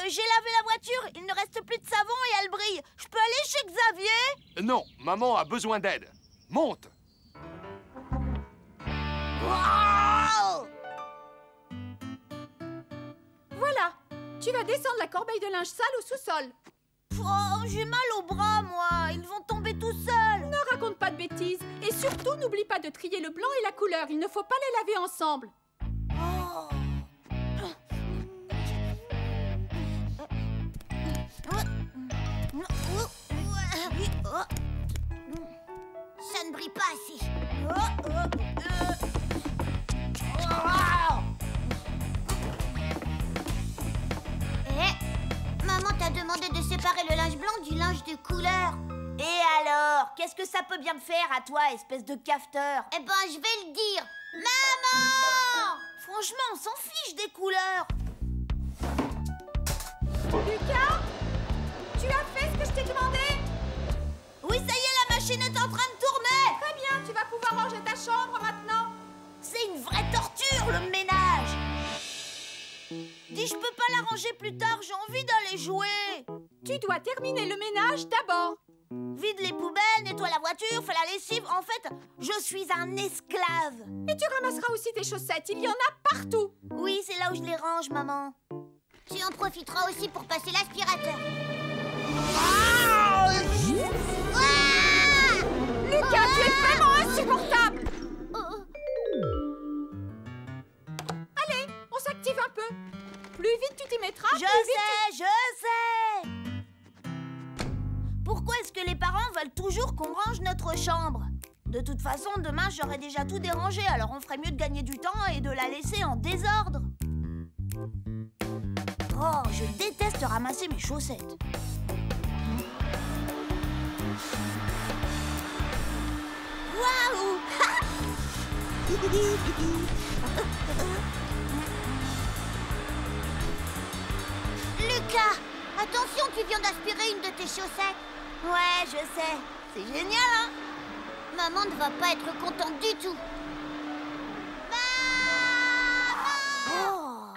J'ai lavé la voiture, il ne reste plus de savon et elle brille. Je peux aller chez Xavier? Non, maman a besoin d'aide. Monte. Wow! Voilà. Tu vas descendre la corbeille de linge sale au sous-sol. Oh, j'ai mal au bras, moi. Ils vont tomber tout seuls. Ne raconte pas de bêtises. Et surtout, n'oublie pas de trier le blanc et la couleur. Il ne faut pas les laver ensemble. Oh. Ça ne brille pas assez. Maman t'a demandé de séparer le linge blanc du linge de couleur. Et alors? Qu'est-ce que ça peut bien me faire à toi, espèce de cafeteur? Eh ben, je vais le dire. Maman! Franchement, on s'en fiche des couleurs. Lucas, tu as fait ce que je t'ai demandé? Oui, ça y est, la machine est en train de tourner. Très bien, tu vas pouvoir ranger ta chambre maintenant. C'est une vraie torture, le ménage. Dis, je peux pas la ranger plus tard, j'ai envie d'aller jouer. Tu dois terminer le ménage d'abord. Vide les poubelles, nettoie la voiture, fais la lessive. En fait, je suis un esclave. Et tu ramasseras aussi tes chaussettes, il y en a partout. Oui, c'est là où je les range, maman. Tu en profiteras aussi pour passer l'aspirateur. Lucas, tu es vraiment insupportable. Allez, on s'active un peu. Plus vite tu t'y mettras, Je sais. Pourquoi est-ce que les parents veulent toujours qu'on range notre chambre? De toute façon, demain, j'aurai déjà tout dérangé, alors on ferait mieux de gagner du temps et de la laisser en désordre. Oh, je déteste ramasser mes chaussettes. Waouh! Lucas, attention, tu viens d'aspirer une de tes chaussettes. Ouais, je sais. C'est génial, hein? Maman ne va pas être contente du tout. Oh.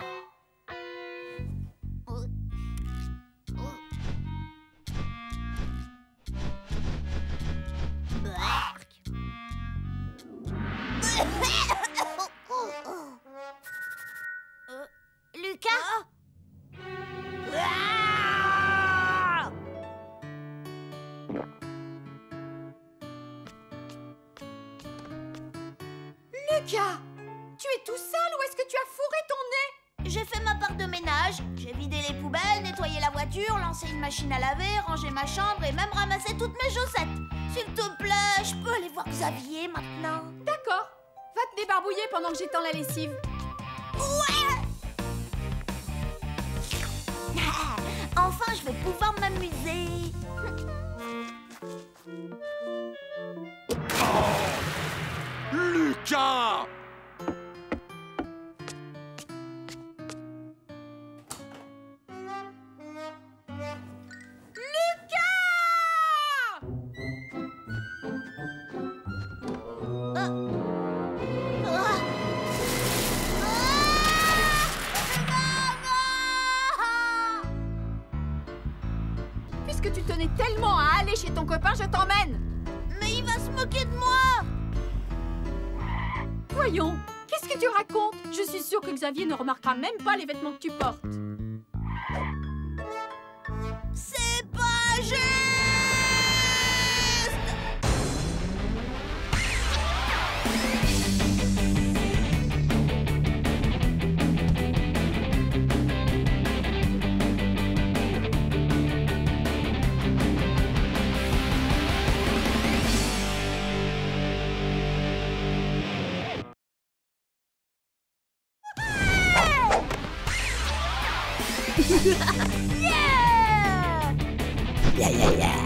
Lucas? Lucas, tu es tout seul ou est-ce que tu as fourré ton nez? J'ai fait ma part de ménage. J'ai vidé les poubelles, nettoyé la voiture, lancé une machine à laver, rangé ma chambre et même ramassé toutes mes chaussettes. S'il te plaît, je peux aller voir Xavier maintenant? D'accord. Va te débarbouiller pendant que j'étends la lessive. Ouais! Enfin, je vais pouvoir m'amuser. Lucas! Puisque tu tenais tellement à aller chez ton copain, je t'emmène. Mais il va se moquer de moi. Voyons, qu'est-ce que tu racontes? Je suis sûre que Xavier ne remarquera même pas les vêtements que tu portes. C'est pas juste. Yeah! Yeah, yeah, yeah!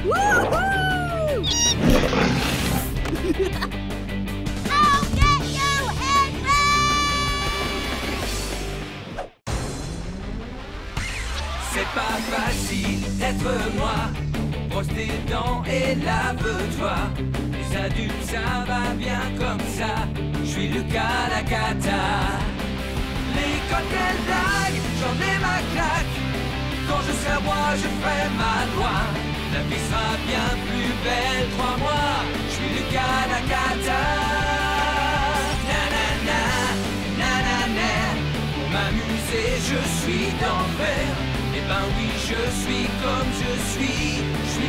Woohoo! I'll get you, Henry! C'est pas facile d'être moi. Brosse tes dents et lave-toi. Les adultes, ça va bien comme ça. Je suis Lucas Lacata. L'école, quelle blague, j'en ai ma claque. Quand je serai roi, je ferai ma loi. La vie sera bien plus belle, crois-moi. Je suis Lucas Lacata. Nanana, nanana. Pour m'amuser, je suis d'enfer. Eh ben oui, je suis comme je suis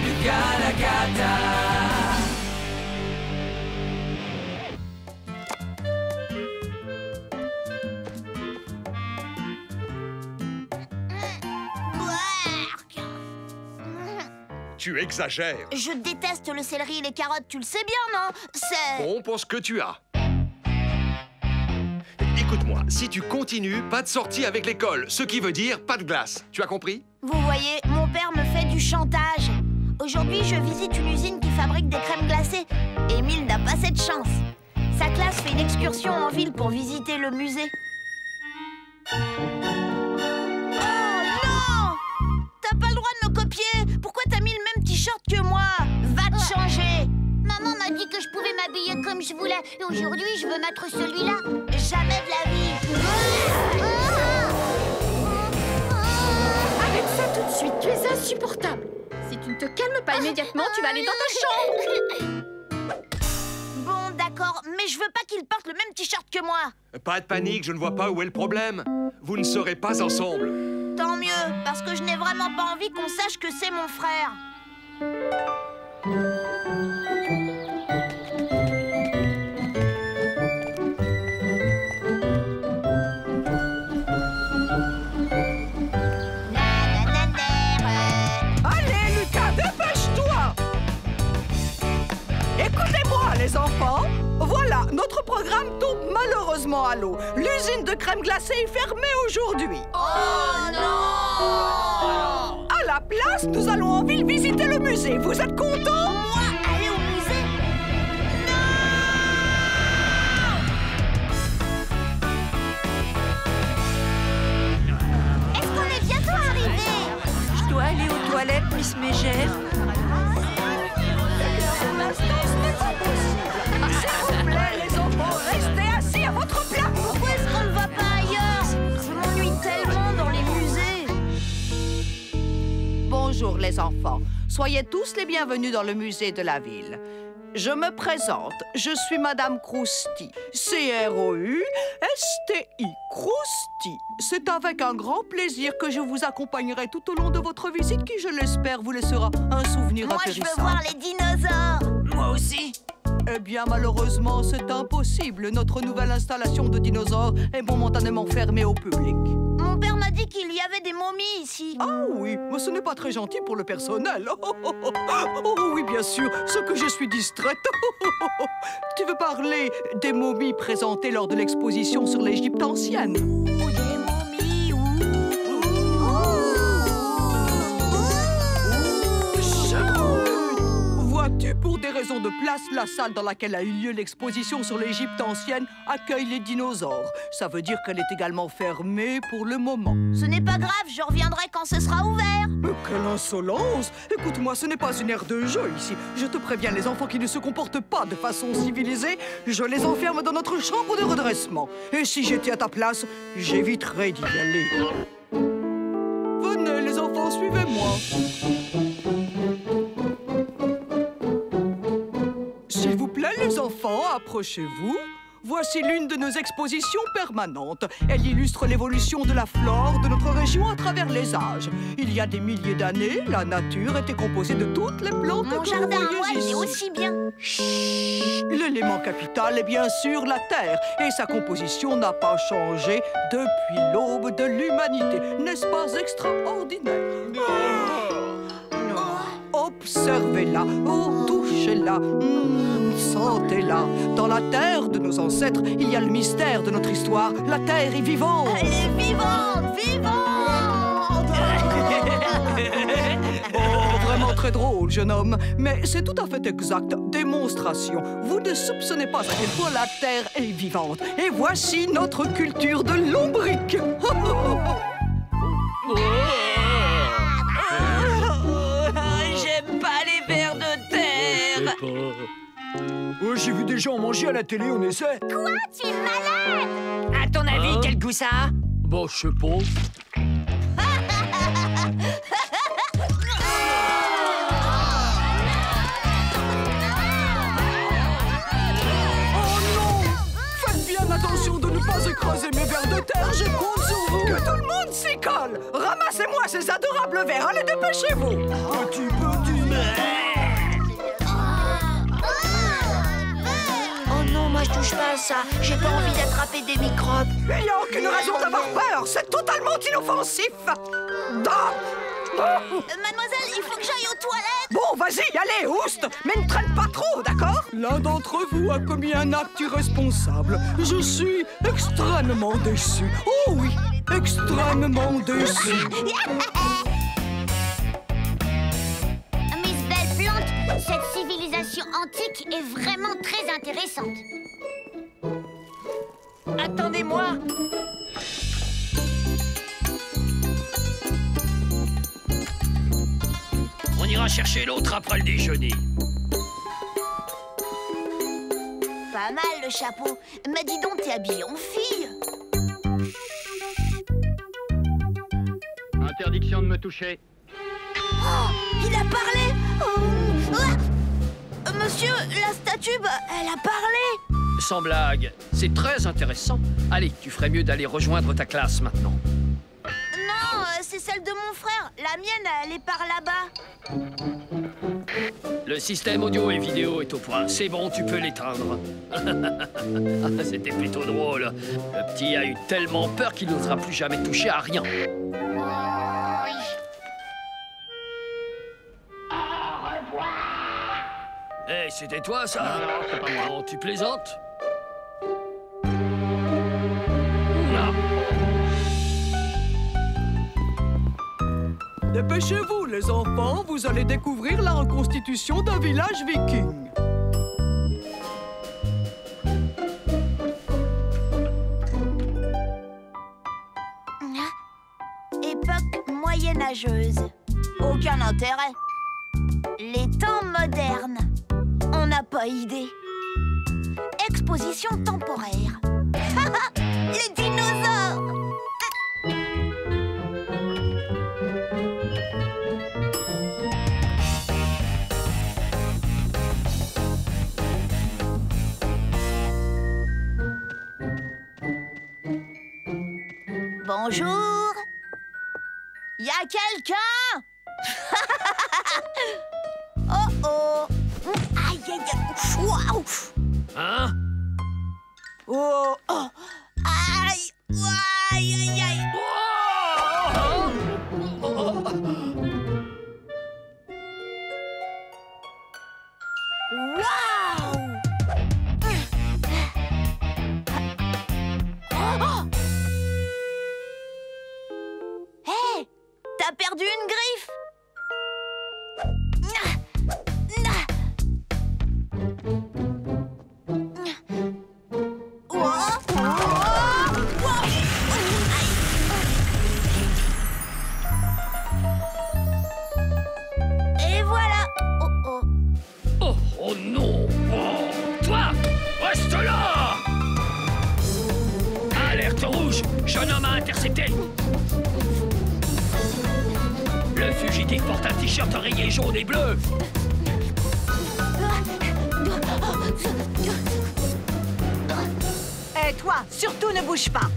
Lucas Lacata. Tu exagères. Je déteste le céleri et les carottes, tu le sais bien, non? C'est... Bon pour ce que tu as. Écoute-moi, si tu continues, pas de sortie avec l'école, ce qui veut dire pas de glace. Tu as compris? Vous voyez, mon père me fait du chantage. Aujourd'hui, je visite une usine qui fabrique des crèmes glacées. Émile n'a pas cette chance. Sa classe fait une excursion en ville pour visiter le musée. Oh non! T'as pas le droit de me copier! Pourquoi t'as mis le même t-shirt que moi? Va te changer! Maman m'a dit que je pouvais m'habiller comme je voulais. Et aujourd'hui, je veux mettre celui-là. Jamais de la vie! Arrête ça tout de suite, tu es insupportable. Si tu ne te calmes pas immédiatement, tu vas aller dans ta chambre. Bon, d'accord, mais je veux pas qu'il porte le même t-shirt que moi. Pas de panique, je ne vois pas où est le problème. Vous ne serez pas ensemble. Tant mieux, parce que je n'ai vraiment pas envie qu'on sache que c'est mon frère. Allez, Lucas, dépêche-toi! Écoutez-moi, les enfants. Voilà, notre programme tombe malheureusement à l'eau. L'usine de crème glacée est fermée aujourd'hui. Oh non! À la place, nous allons en ville visiter le musée. Vous êtes contents? Moi, aller au musée? Est-ce qu'on est bientôt arrivé? Je dois aller aux toilettes, Miss Mégère. S'il vous plaît, les enfants, restez assis à votre place. Pourquoi est-ce qu'on ne va pas ailleurs? Je m'ennuie tellement dans les musées. Bonjour, les enfants. Soyez tous les bienvenus dans le musée de la ville. Je me présente, je suis Madame Crousty. C-R-O-U-S-T-I, Crousty. C'est avec un grand plaisir que je vous accompagnerai tout au long de votre visite qui, je l'espère, vous laissera un souvenir Moi, je impérissable. veux voir les dinosaures. Moi aussi. Eh bien, malheureusement, c'est impossible. Notre nouvelle installation de dinosaures est momentanément fermée au public. Mon père m'a dit qu'il y avait des momies ici. Ah oui, mais ce n'est pas très gentil pour le personnel. Oh oui, bien sûr, ce que je suis distraite. Tu veux parler des momies présentées lors de l'exposition sur l'Égypte ancienne? Ou des momies, Vois-tu, pour des raisons de place, la salle dans laquelle a eu lieu l'exposition sur l'Égypte ancienne accueille les dinosaures. Ça veut dire qu'elle est également fermée pour le moment. Ce n'est pas grave, je reviendrai quand ce sera ouvert. Mais quelle insolence! Écoute-moi, ce n'est pas une aire de jeu ici. Je te préviens, les enfants qui ne se comportent pas de façon civilisée, je les enferme dans notre chambre de redressement. Et si j'étais à ta place, j'éviterais d'y aller. Venez, les enfants, suivez-moi. S'il vous plaît, les enfants, approchez-vous. Voici l'une de nos expositions permanentes. Elle illustre l'évolution de la flore de notre région à travers les âges. Il y a des milliers d'années, la nature était composée de toutes les plantes Mon que jardin vous à voyez moi, il ici. est aussi bien. Chut. L'élément capital est bien sûr la Terre. Et sa composition n'a pas changé depuis l'aube de l'humanité. N'est-ce pas extraordinaire? Observez-la, oh, touchez-la, sentez-la. Dans la terre de nos ancêtres, il y a le mystère de notre histoire. La terre est vivante. Elle est vivante, vivante. Oh, vraiment très drôle, jeune homme. Mais c'est tout à fait exact. Démonstration. Vous ne soupçonnez pas à quel point la terre est vivante. Et voici notre culture de lombric. J'aime pas les vers de terre. J'ai vu des gens manger à la télé, on essaie. Quoi? Tu es malade? À ton avis, quel goût ça a? Bon, je sais pas. Attention de ne pas écraser mes vers de terre, je compte sur vous. Que tout le monde s'y colle. Ramassez-moi ces adorables vers, allez dépêchez-vous. Petit. Oh non, moi je touche pas à ça. J'ai pas envie d'attraper des microbes. Il n'y a aucune raison d'avoir peur, c'est totalement inoffensif. Mademoiselle, il faut que j'aille aux toilettes. Bon, vas-y, allez, ouste, mais ne traîne pas trop, d'accord? L'un d'entre vous a commis un acte irresponsable. Je suis extrêmement déçu. Oh oui, extrêmement déçu. Miss Belle-Plante, cette civilisation antique est vraiment très intéressante. Attendez-moi. On ira chercher l'autre après le déjeuner. Pas mal le chapeau. Mais dis donc, t'es habillée en fille. Interdiction de me toucher. Oh, il a parlé. Monsieur, la statue, elle a parlé. Sans blague, c'est très intéressant. Allez, tu ferais mieux d'aller rejoindre ta classe maintenant. Non, c'est celle de mon frère. La mienne, elle est par là-bas. Le système audio et vidéo est au point. C'est bon, tu peux l'éteindre. C'était plutôt drôle. Le petit a eu tellement peur qu'il n'osera plus jamais toucher à rien. Hey, c'était toi, ça? Non, c'est pas moi. Non, tu plaisantes? Dépêchez-vous, les enfants, vous allez découvrir la reconstitution d'un village viking. Époque moyenâgeuse. Aucun intérêt. Les temps modernes. On n'a pas idée. Exposition temporaire. Les dinosaures. Bonjour. Y a quelqu'un? Oh oh. Aïe aïe aïe. Waouh. Hein? Oh oh. Aïe. Aïe aïe aïe. Waouh. Hé, t'as perdu une griffe. Et voilà. Oh oh. Oh, oh non! Oh, toi! Reste là! Alerte rouge! Jeune homme a intercepté! Le fugitif porte un t-shirt rayé jaune et bleu! Et toi, surtout ne bouge pas.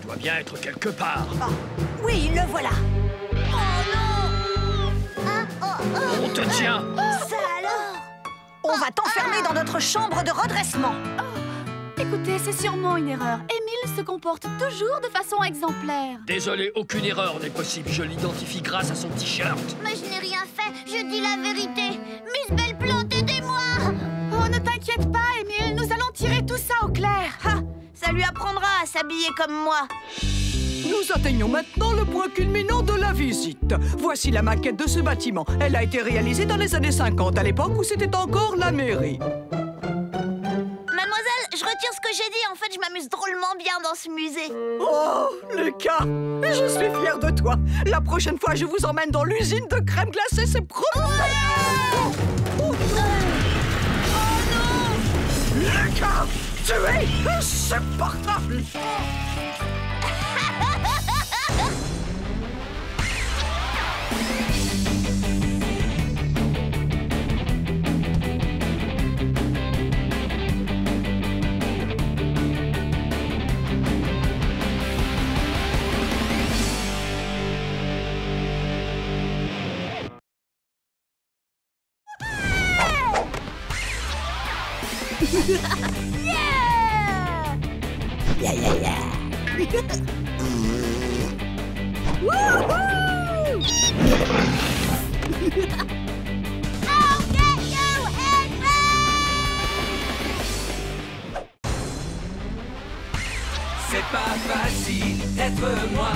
Il doit bien être quelque part. Ah, oui, le voilà. On te tient! Ça alors? On va t'enfermer dans notre chambre de redressement. Écoutez, c'est sûrement une erreur. Émile se comporte toujours de façon exemplaire. Désolé, aucune erreur n'est possible. Je l'identifie grâce à son t-shirt. Mais je n'ai rien fait, je dis la vérité. Miss Belle-Plante, aidez-moi! Oh, ne t'inquiète pas, clair. Ha! Ça lui apprendra à s'habiller comme moi. Nous atteignons maintenant le point culminant de la visite. Voici la maquette de ce bâtiment. Elle a été réalisée dans les années 50, à l'époque où c'était encore la mairie. Mademoiselle, je retire ce que j'ai dit. En fait, je m'amuse drôlement bien dans ce musée. Oh, Lucas, je suis fière de toi. La prochaine fois, je vous emmène dans l'usine de crème glacée, c'est promis. Oh non! Lucas, tu es insupportable. C'est pas facile d'être moi.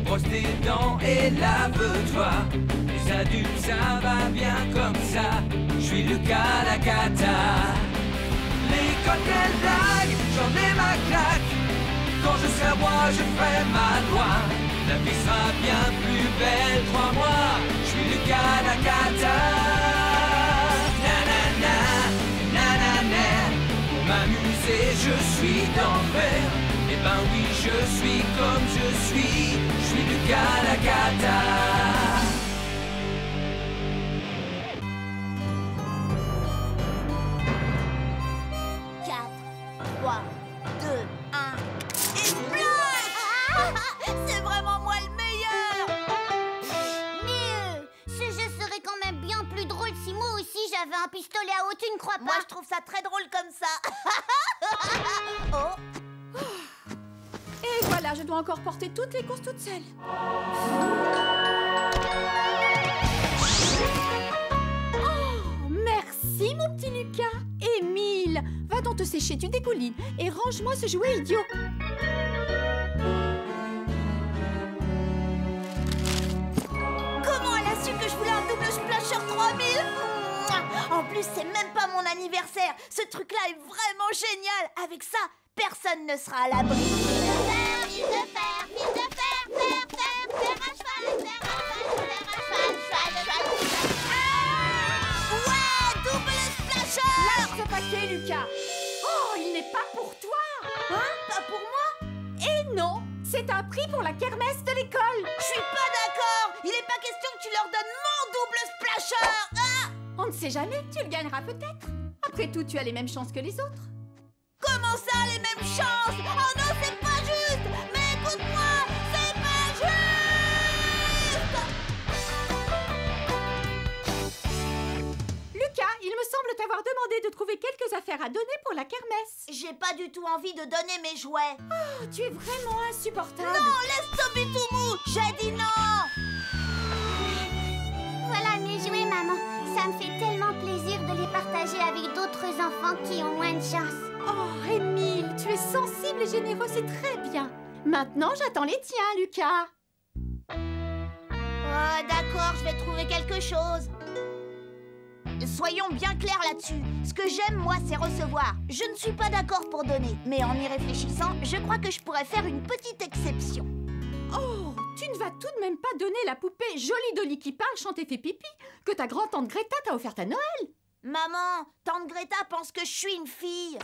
Brosse tes dents et lave-toi. Les adultes, ça va bien comme ça. Je suis Lucas la cata. L'école, quelle blague, j'en ai ma claque. Quand je serai roi, je ferai ma loi. La vie sera bien plus belle, crois-moi. Je suis Lucas la cata. Nanana, nanana. Pour m'amuser, je suis d'enfer. Eh ben oui, je suis comme je suis Lucas la cata. 4, 3, 2, 1. Et splash! C'est vraiment moi le meilleur! Mais ce jeu serait quand même bien plus drôle si moi aussi j'avais un pistolet à eau, tu ne crois pas? Moi, je trouve ça très drôle comme ça. Oh. Et voilà, je dois encore porter toutes les courses toute seule. Oh, merci mon petit Lucas. Émile, va donc te sécher, tu dégoulines. Et range-moi ce jouet idiot. Comment elle a su que je voulais un double splasher 3000? En plus, c'est même pas mon anniversaire. Ce truc-là est vraiment génial. Avec ça, personne ne sera à l'abri. Ouais, double splasher! Lâche ce paquet, Lucas. Oh, il n'est pas pour toi. Hein? Pas pour moi? Et non, c'est un prix pour la kermesse de l'école. Je suis pas d'accord. Il est pas question que tu leur donnes mon double splasher. Ah! On ne sait jamais, tu le gagneras peut-être. Après tout, tu as les mêmes chances que les autres. Comment ça, les mêmes chances? Oh non, c'est pas juste! Mais écoute-moi, c'est pas juste! Lucas, il me semble t'avoir demandé de trouver quelques affaires à donner pour la kermesse. J'ai pas du tout envie de donner mes jouets. Oh, tu es vraiment insupportable. Non, laisse tomber tout mou! J'ai dit non! Voilà mes jouets, maman. Ça me fait tellement plaisir de les partager avec d'autres enfants qui ont moins de chance. Oh, Émile, tu es sensible et généreux, c'est très bien. Maintenant, j'attends les tiens, Lucas. Oh, d'accord, je vais trouver quelque chose. Soyons bien clairs là-dessus. Ce que j'aime, moi, c'est recevoir. Je ne suis pas d'accord pour donner. Mais en y réfléchissant, je crois que je pourrais faire une petite exception. Oh, tu ne vas tout de même pas donner la poupée Jolie Dolly qui parle, chante et fait pipi que ta grand-tante Greta t'a offerte à Noël. Maman, tante Greta pense que je suis une fille.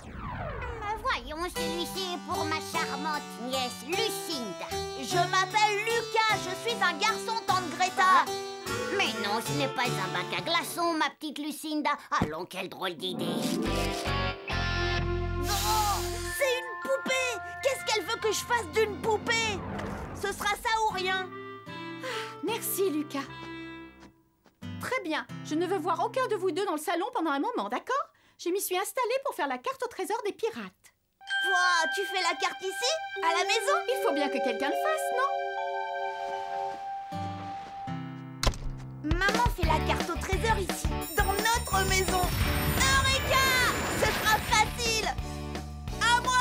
Voyons, celui-ci est pour ma charmante nièce Lucinda. Je m'appelle Lucas, je suis un garçon, tante Greta. Mais non, ce n'est pas un bac à glaçons, ma petite Lucinda. Allons, quelle drôle d'idée. Non, c'est une poupée. Qu'est-ce qu'elle veut que je fasse d'une poupée? Ce sera ça ou rien. Merci, Lucas. Très bien, je ne veux voir aucun de vous deux dans le salon pendant un moment, d'accord? Je m'y suis installée pour faire la carte au trésor des pirates. Toi, tu fais la carte ici? À la maison? Il faut bien que quelqu'un le fasse, non? Maman fait la carte au trésor ici, dans notre maison. Eureka! Ce sera facile. À moi!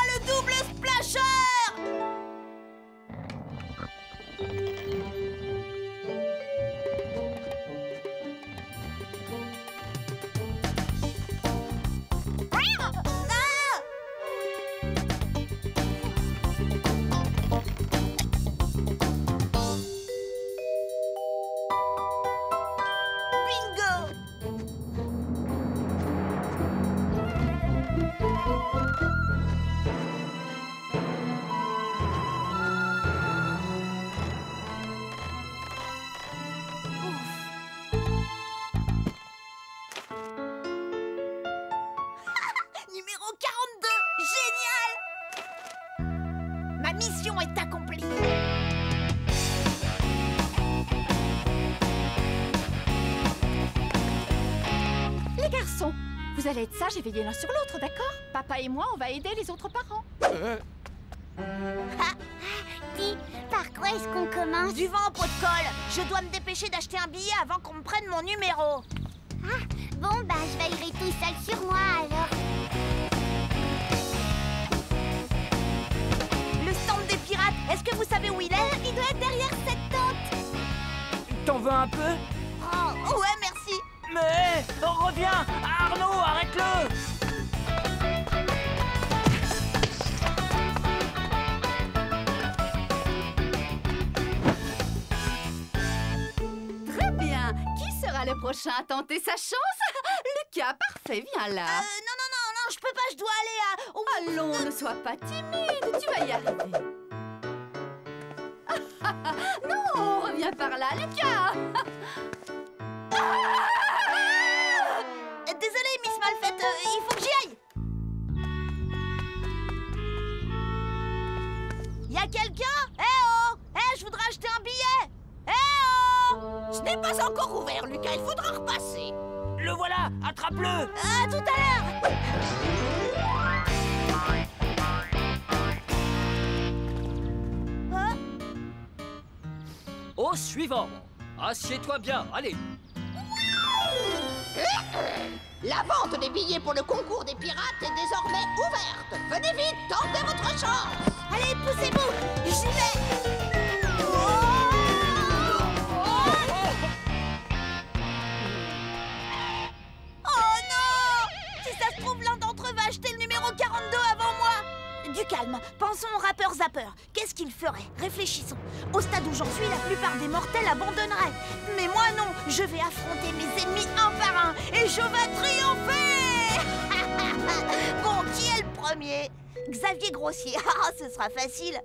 Vous allez être sages et veiller l'un sur l'autre, d'accord? Papa et moi, on va aider les autres parents. Dis, par quoi est-ce qu'on commence? Du vent au pot de colle. Je dois me dépêcher d'acheter un billet avant qu'on me prenne mon numéro. Ah, bon, ben, je veillerai tout seul sur moi, alors. Le stand des pirates, est-ce que vous savez où il est? Il doit être derrière cette tente. T'en veux un peu? Oh, ouais, merci. Mais reviens! Arnaud, arrête-le! Très bien. Qui sera le prochain à tenter sa chance? Lucas, parfait, viens là. Non, je peux pas, je dois aller à... Allons, ne sois pas timide, tu vas y arriver. Non, reviens par là, Lucas. Désolée, Miss Malfaite, il faut que j'y aille. Y'a quelqu'un? Oh! Je voudrais acheter un billet. Oh! Ce n'est pas encore ouvert, Lucas, il faudra repasser. Le voilà! Attrape-le! À tout à l'heure. Au suivant. Assieds-toi bien, allez. La vente des billets pour le concours des pirates est désormais ouverte. Venez vite, tentez votre chance. Allez, poussez-vous. J'y vais. Oh non! Si ça se trouve, l'un d'entre eux va acheter le numéro 42 avant moi. Du calme, pensons au rappeur Zapper. Qu'est-ce qu'il ferait? Réfléchissons. Au stade où j'en suis, la plupart des mortels abandonneraient. Mais moi non, je vais affronter mes ennemis un par un et je vais triompher. Bon, qui est le premier? Xavier Grossier. Ah, ce sera facile.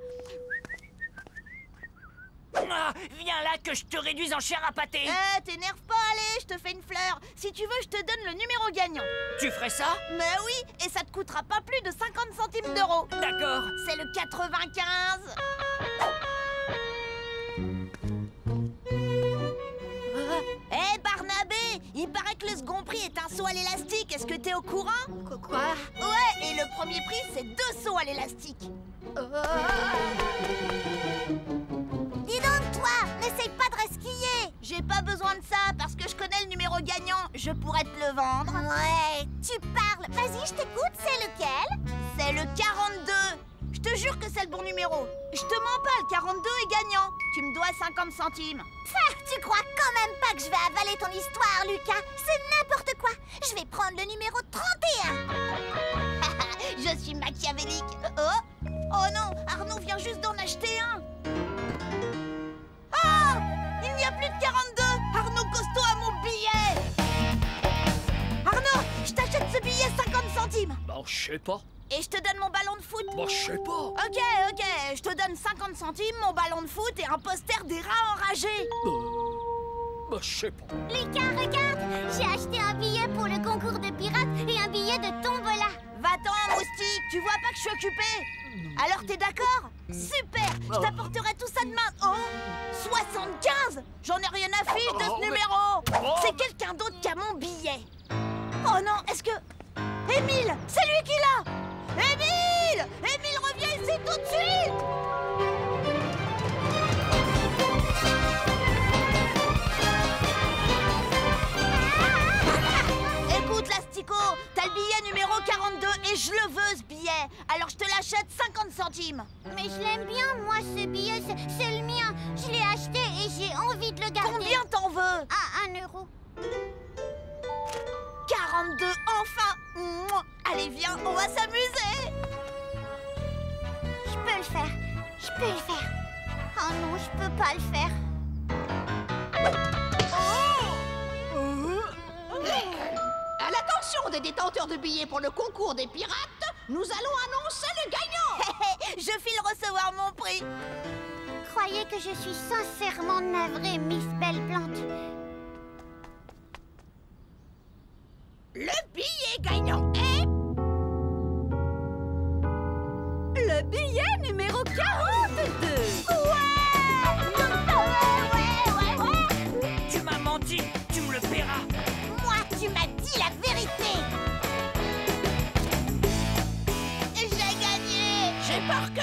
Ah, viens là que je te réduise en chair à pâté! T'énerve pas, allez, je te fais une fleur. Si tu veux, je te donne le numéro gagnant. Tu ferais ça? Mais oui, et ça te coûtera pas plus de 50 centimes d'euros. D'accord. C'est le 95. Barnabé, il paraît que le second prix est un saut à l'élastique. Est-ce que t'es au courant? Quoi? Ouais, et le premier prix, c'est 2 sauts à l'élastique. Dis donc, toi, n'essaye pas de resquiller. J'ai pas besoin de ça parce que je connais le numéro gagnant. Je pourrais te le vendre. Ouais, tu parles. Vas-y, je t'écoute, c'est lequel? C'est le 42. Je te jure que c'est le bon numéro. Je te mens pas, le 42 est gagnant. Tu me dois 50 centimes. Tu crois quand même pas que je vais avaler ton histoire, Lucas? C'est n'importe quoi. Je vais prendre le numéro 31. Je suis machiavélique. Oh non, Arnaud vient juste d'en acheter un. Ah! Il n'y a plus de 42. Arnaud Costaud a mon billet. Arnaud, je t'achète ce billet 50 centimes. Bon, je sais pas. Et je te donne mon ballon de foot. Bon, je sais pas. Ok, je te donne 50 centimes, mon ballon de foot et un poster des rats enragés. Bah, je sais pas. Lucas, regarde, j'ai acheté un billet pour le concours de pirates et un billet de tombola. Va-t'en, moustique, tu vois pas que je suis occupée? Alors t'es d'accord? Super, je t'apporterai tout ça demain. Oh, 75. J'en ai rien à fiche de ce numéro. C'est quelqu'un d'autre qui a mon billet. Oh non, est-ce que... Émile, c'est lui qui l'a. Émile! Émile, reviens ici tout de suite! Écoute, l'Astico, t'as le billet numéro 42 et je le veux, ce billet. Alors je te l'achète 50 centimes. Mais je l'aime bien, moi, ce billet, c'est le mien. Je l'ai acheté et j'ai envie de le garder. Combien t'en veux? À 1 euro. 42, enfin! Allez, viens, on va s'amuser! Je peux le faire. Je peux le faire. Oh non, je peux pas le faire. À l'attention des détenteurs de billets pour le concours des pirates, nous allons annoncer le gagnant. Je file recevoir mon prix. Croyez que je suis sincèrement navrée, Miss Belle-Plante. Le billet gagnant est... Le billet numéro 42. Tu m'as menti, tu me le paieras. Moi, tu m'as dit la vérité.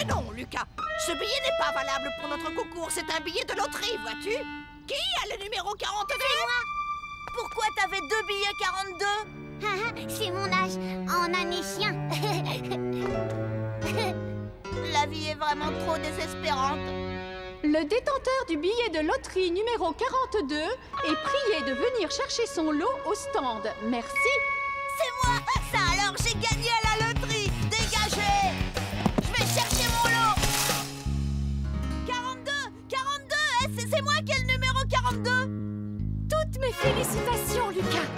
Mais non, Lucas. Ce billet n'est pas valable pour notre concours. C'est un billet de loterie, vois-tu? Qui a le numéro 42? Pourquoi t'avais 2 billets 42? C'est mon âge, en année chien. La vie est vraiment trop désespérante. Le détenteur du billet de loterie numéro 42 est prié de venir chercher son lot au stand. Merci. C'est moi. Ça alors, j'ai gagné à la loterie. Dégagez. Je vais chercher mon lot. 42, 42, c'est moi qui ai le numéro 42. Toutes mes félicitations, Lucas.